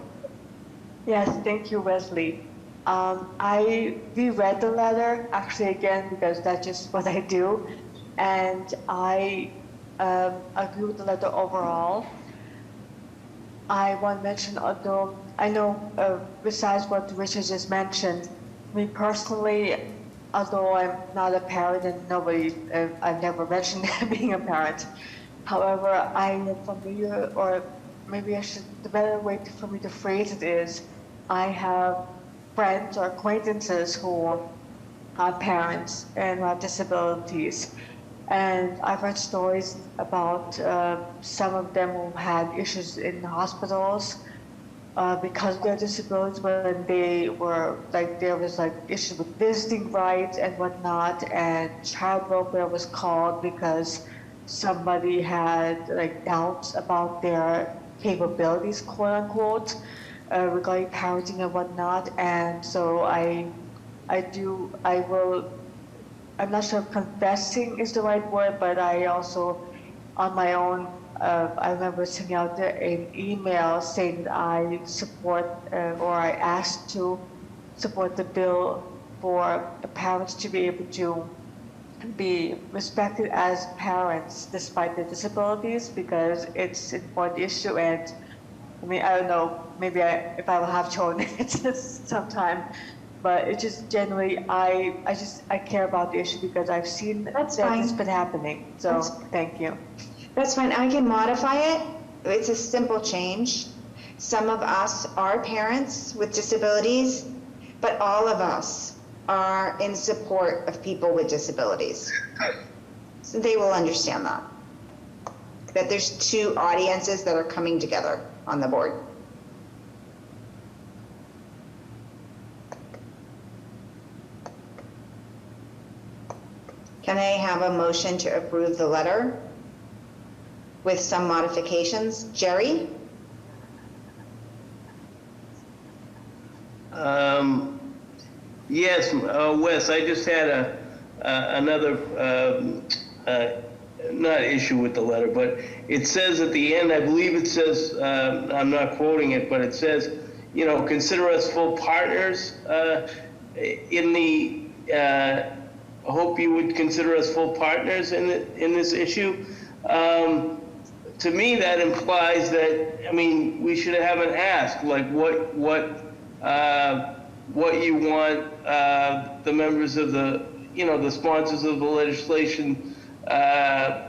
Yes, thank you, Wesley. I reread the letter, actually again, because that's just what I do. And I agree with the letter overall. I want to mention, although I know besides what Richard just mentioned, me personally, although I'm not a parent and nobody, I've never mentioned being a parent. However, I am familiar, or maybe the better way for me to phrase it is, I have friends or acquaintances who are parents and who have disabilities. And I've heard stories about some of them who had issues in hospitals because of their disabilities, when they were there was issues with visiting rights and whatnot, and child welfare was called because somebody had doubts about their capabilities, quote unquote, regarding parenting and whatnot. And so I'm not sure if confessing is the right word, but I also, on my own, I remember sending out an email saying that I support, or I asked to support the bill for the parents to be able to be respected as parents despite their disabilities, because it's an important issue. And I mean, I don't know, maybe if I will have children sometime, but it's just generally, I care about the issue because I've seen that it's been happening. So thank you. That's fine. I can modify it. It's a simple change. Some of us are parents with disabilities, but all of us are in support of people with disabilities. So they will understand that there's two audiences that are coming together on the board. Can I have a motion to approve the letter with some modifications? Jerry? Yes, Wes, I just had another, not issue with the letter, but it says at the end, I believe it says, I'm not quoting it, but it says, consider us full partners in the, I hope you would consider us full partners in this issue. To me, that implies that, I mean, we should have an ask, like what you want the members of the, the sponsors of the legislation to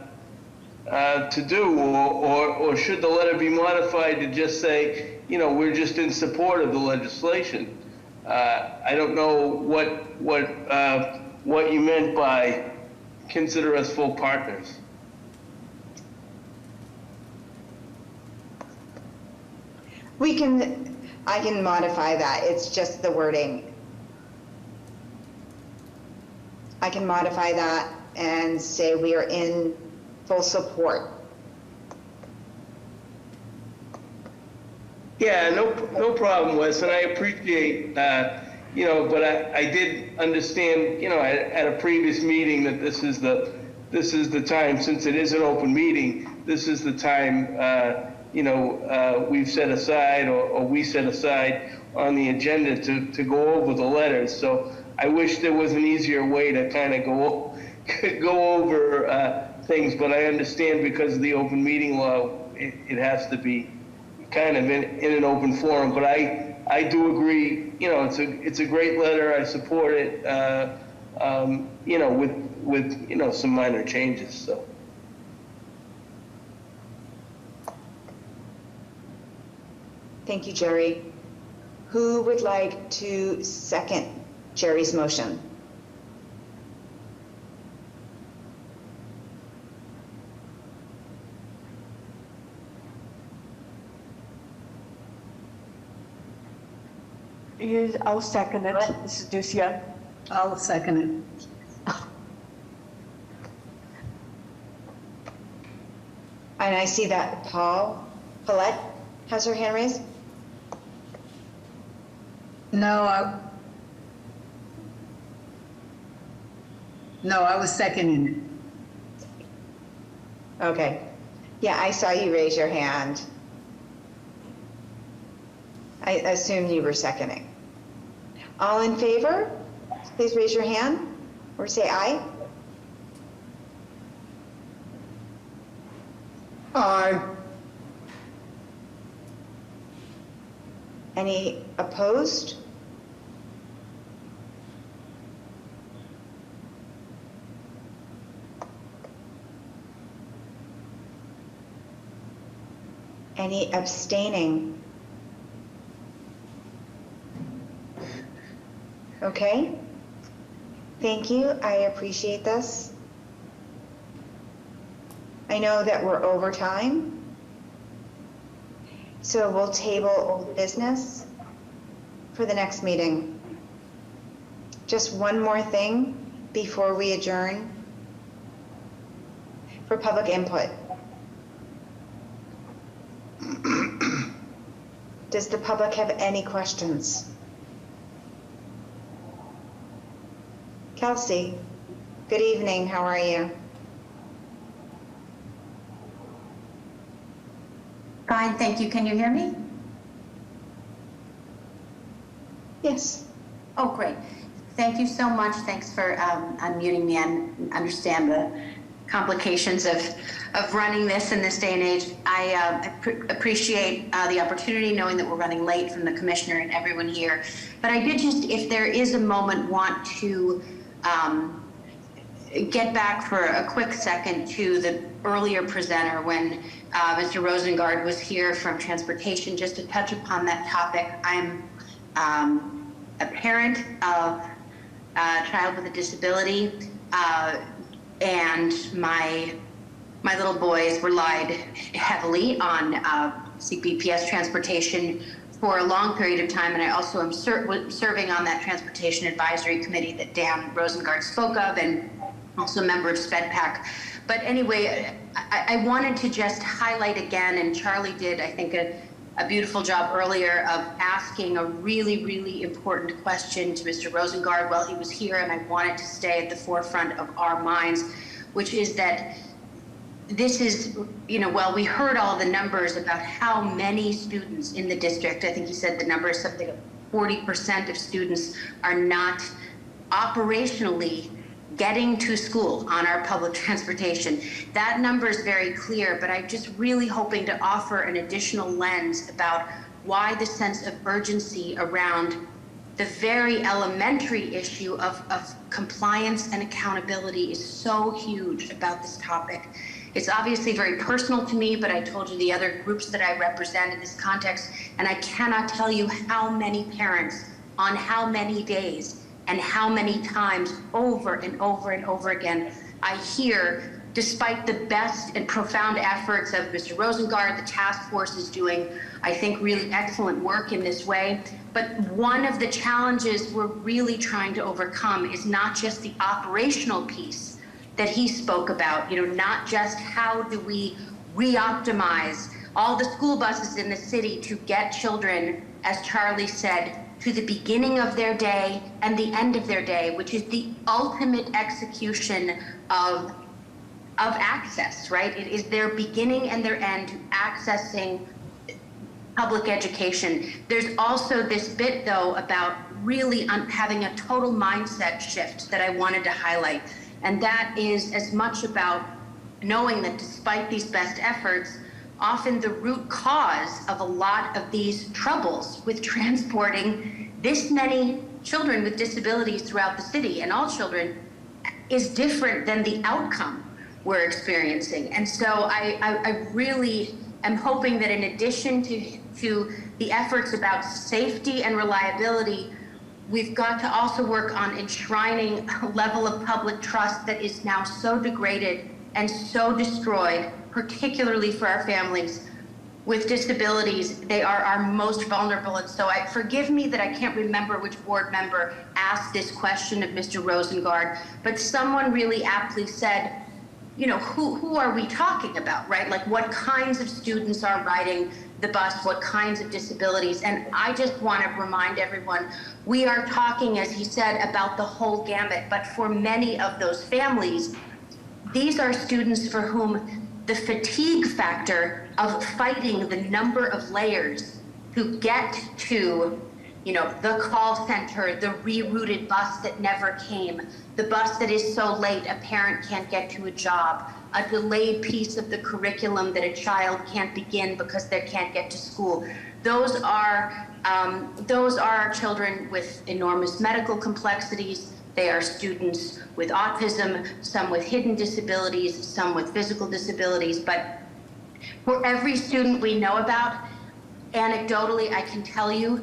do, or should the letter be modified to just say, we're just in support of the legislation. I don't know what you meant by consider us full partners. I can modify that. It's just the wording. I can modify that and say we are in full support. Yeah, no problem, Wes, and I appreciate, but I did understand, at a previous meeting that this is the time, since it is an open meeting, this is the time, we've set aside or we set aside on the agenda to go over the letters. So I wish there was an easier way to kind of go over things, but I understand because of the open meeting law, it has to be kind of in an open forum. But I do agree, it's a great letter. I support it, with some minor changes. So. Thank you, Jerry. Who would like to second Jerry's motion? I'll second it. This is Ducia. I'll second it. And I see that Paulette has her hand raised. No, I was seconding it. Okay. Yeah, I saw you raise your hand. I assume you were seconding. All in favor, please raise your hand or say aye. Aye. Any opposed? Any abstaining? Okay. Thank you. I appreciate this. I know that we're over time, so we'll table old business for the next meeting. Just one more thing before we adjourn for public input. Does the public have any questions? Kelsey, good evening. How are you? Fine, thank you. Can you hear me? Yes. Oh, great. Thank you so much. Thanks for unmuting me and understand the complications of running this in this day and age. I appreciate the opportunity, knowing that we're running late, from the commissioner and everyone here. But I did just, if there is a moment, want to get back for a quick second to the earlier presenter when Mr. Rosengard was here from transportation, just to touch upon that topic. I'm a parent of a child with a disability, and my little boys relied heavily on CPPS transportation for a long period of time, and I also am serving on that transportation advisory committee that Dan Rosengard spoke of, and also a member of SpedPAC. But anyway, I wanted to just highlight again, and Charlie did, I think, a beautiful job earlier of asking a really, really important question to Mr. Rosengard while he was here, and I wanted to stay at the forefront of our minds, which is that this is, well, we heard all the numbers about how many students in the district. I think he said the number is something of 40% of students are not operationally getting to school on our public transportation. That number is very clear, but I'm just really hoping to offer an additional lens about why the sense of urgency around the very elementary issue of compliance and accountability is so huge about this topic. It's obviously very personal to me, but I told you the other groups that I represent in this context, and I cannot tell you how many parents on how many days and how many times over and over and over again I hear despite the best and profound efforts of Mr. Rosengard, the task force is doing, I think, really excellent work in this way. But one of the challenges we're really trying to overcome is not just the operational piece that he spoke about, not just how do we re-optimize all the school buses in the city to get children, as Charlie said, to the beginning of their day and the end of their day, which is the ultimate execution of access, right? It is their beginning and their end to accessing public education. There's also this bit, though, about really having a total mindset shift that I wanted to highlight. And that is as much about knowing that despite these best efforts, often the root cause of a lot of these troubles with transporting this many children with disabilities throughout the city, and all children, is different than the outcome we're experiencing. And so I really am hoping that in addition to the efforts about safety and reliability, we've got to also work on enshrining a level of public trust that is now so degraded and so destroyed, particularly for our families with disabilities. They are our most vulnerable. And so forgive me that I can't remember which board member asked this question of Mr. Rosengard, but someone really aptly said, who are we talking about, right? Like, what kinds of students are riding the bus, what kinds of disabilities? And I just want to remind everyone, we are talking, as he said, about the whole gamut, but for many of those families, these are students for whom the fatigue factor of fighting the number of layers to get to, the call center, the rerouted bus that never came, the bus that is so late a parent can't get to a job, a delayed piece of the curriculum that a child can't begin because they can't get to school. Those are children with enormous medical complexities. They are students with autism, some with hidden disabilities, some with physical disabilities. But for every student we know about, anecdotally, I can tell you,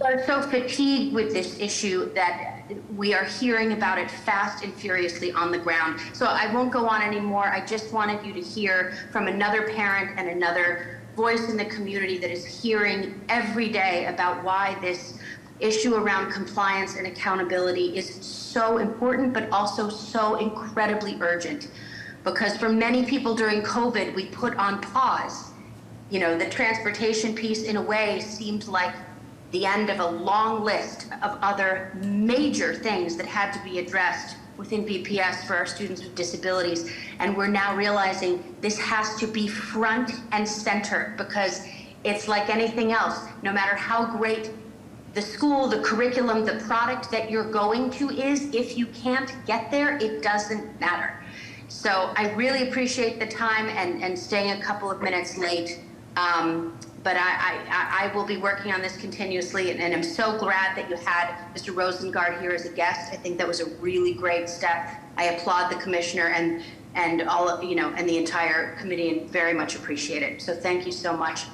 are so fatigued with this issue that we are hearing about it fast and furiously on the ground. So I won't go on anymore. I just wanted you to hear from another parent and another voice in the community that is hearing every day about why this issue around compliance and accountability is so important, but also so incredibly urgent. Because for many people during COVID, we put on pause. The transportation piece, in a way, seemed like the end of a long list of other major things that had to be addressed within BPS for our students with disabilities. And we're now realizing this has to be front and center, because it's like anything else. No matter how great the school, the curriculum, the product that you're going to is, if you can't get there, it doesn't matter. So I really appreciate the time and staying a couple of minutes late. But I will be working on this continuously, and I'm so glad that you had Mr. Rosengard here as a guest. I think that was a really great step. I applaud the commissioner and all of, and the entire committee, and very much appreciate it. So thank you so much.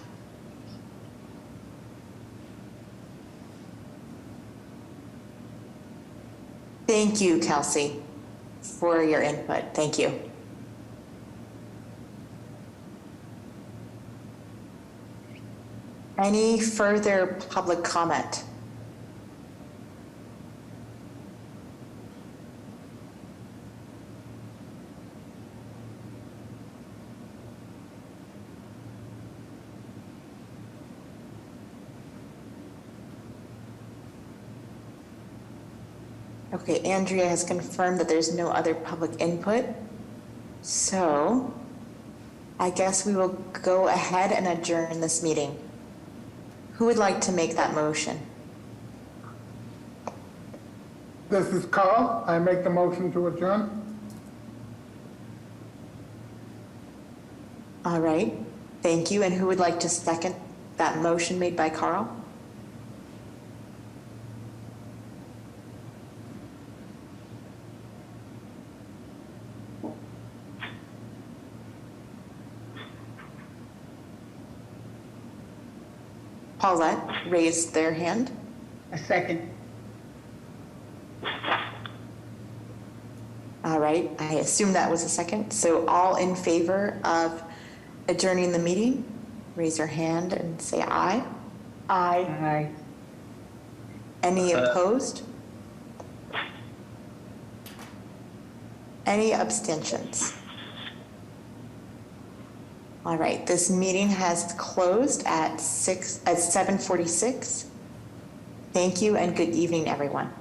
Thank you, Kelsey, for your input. Thank you. Any further public comment? Okay, Andrea has confirmed that there's no other public input. So I guess we will go ahead and adjourn this meeting. Who would like to make that motion? This is Carl. I make the motion to adjourn. All right, thank you. And who would like to second that motion made by Carl? Paulette raised their hand. A second. All right, I assume that was a second. So all in favor of adjourning the meeting, raise your hand and say aye. Aye. Aye. Any opposed? Any abstentions? All right, this meeting has closed at 7:46. Thank you and good evening, everyone.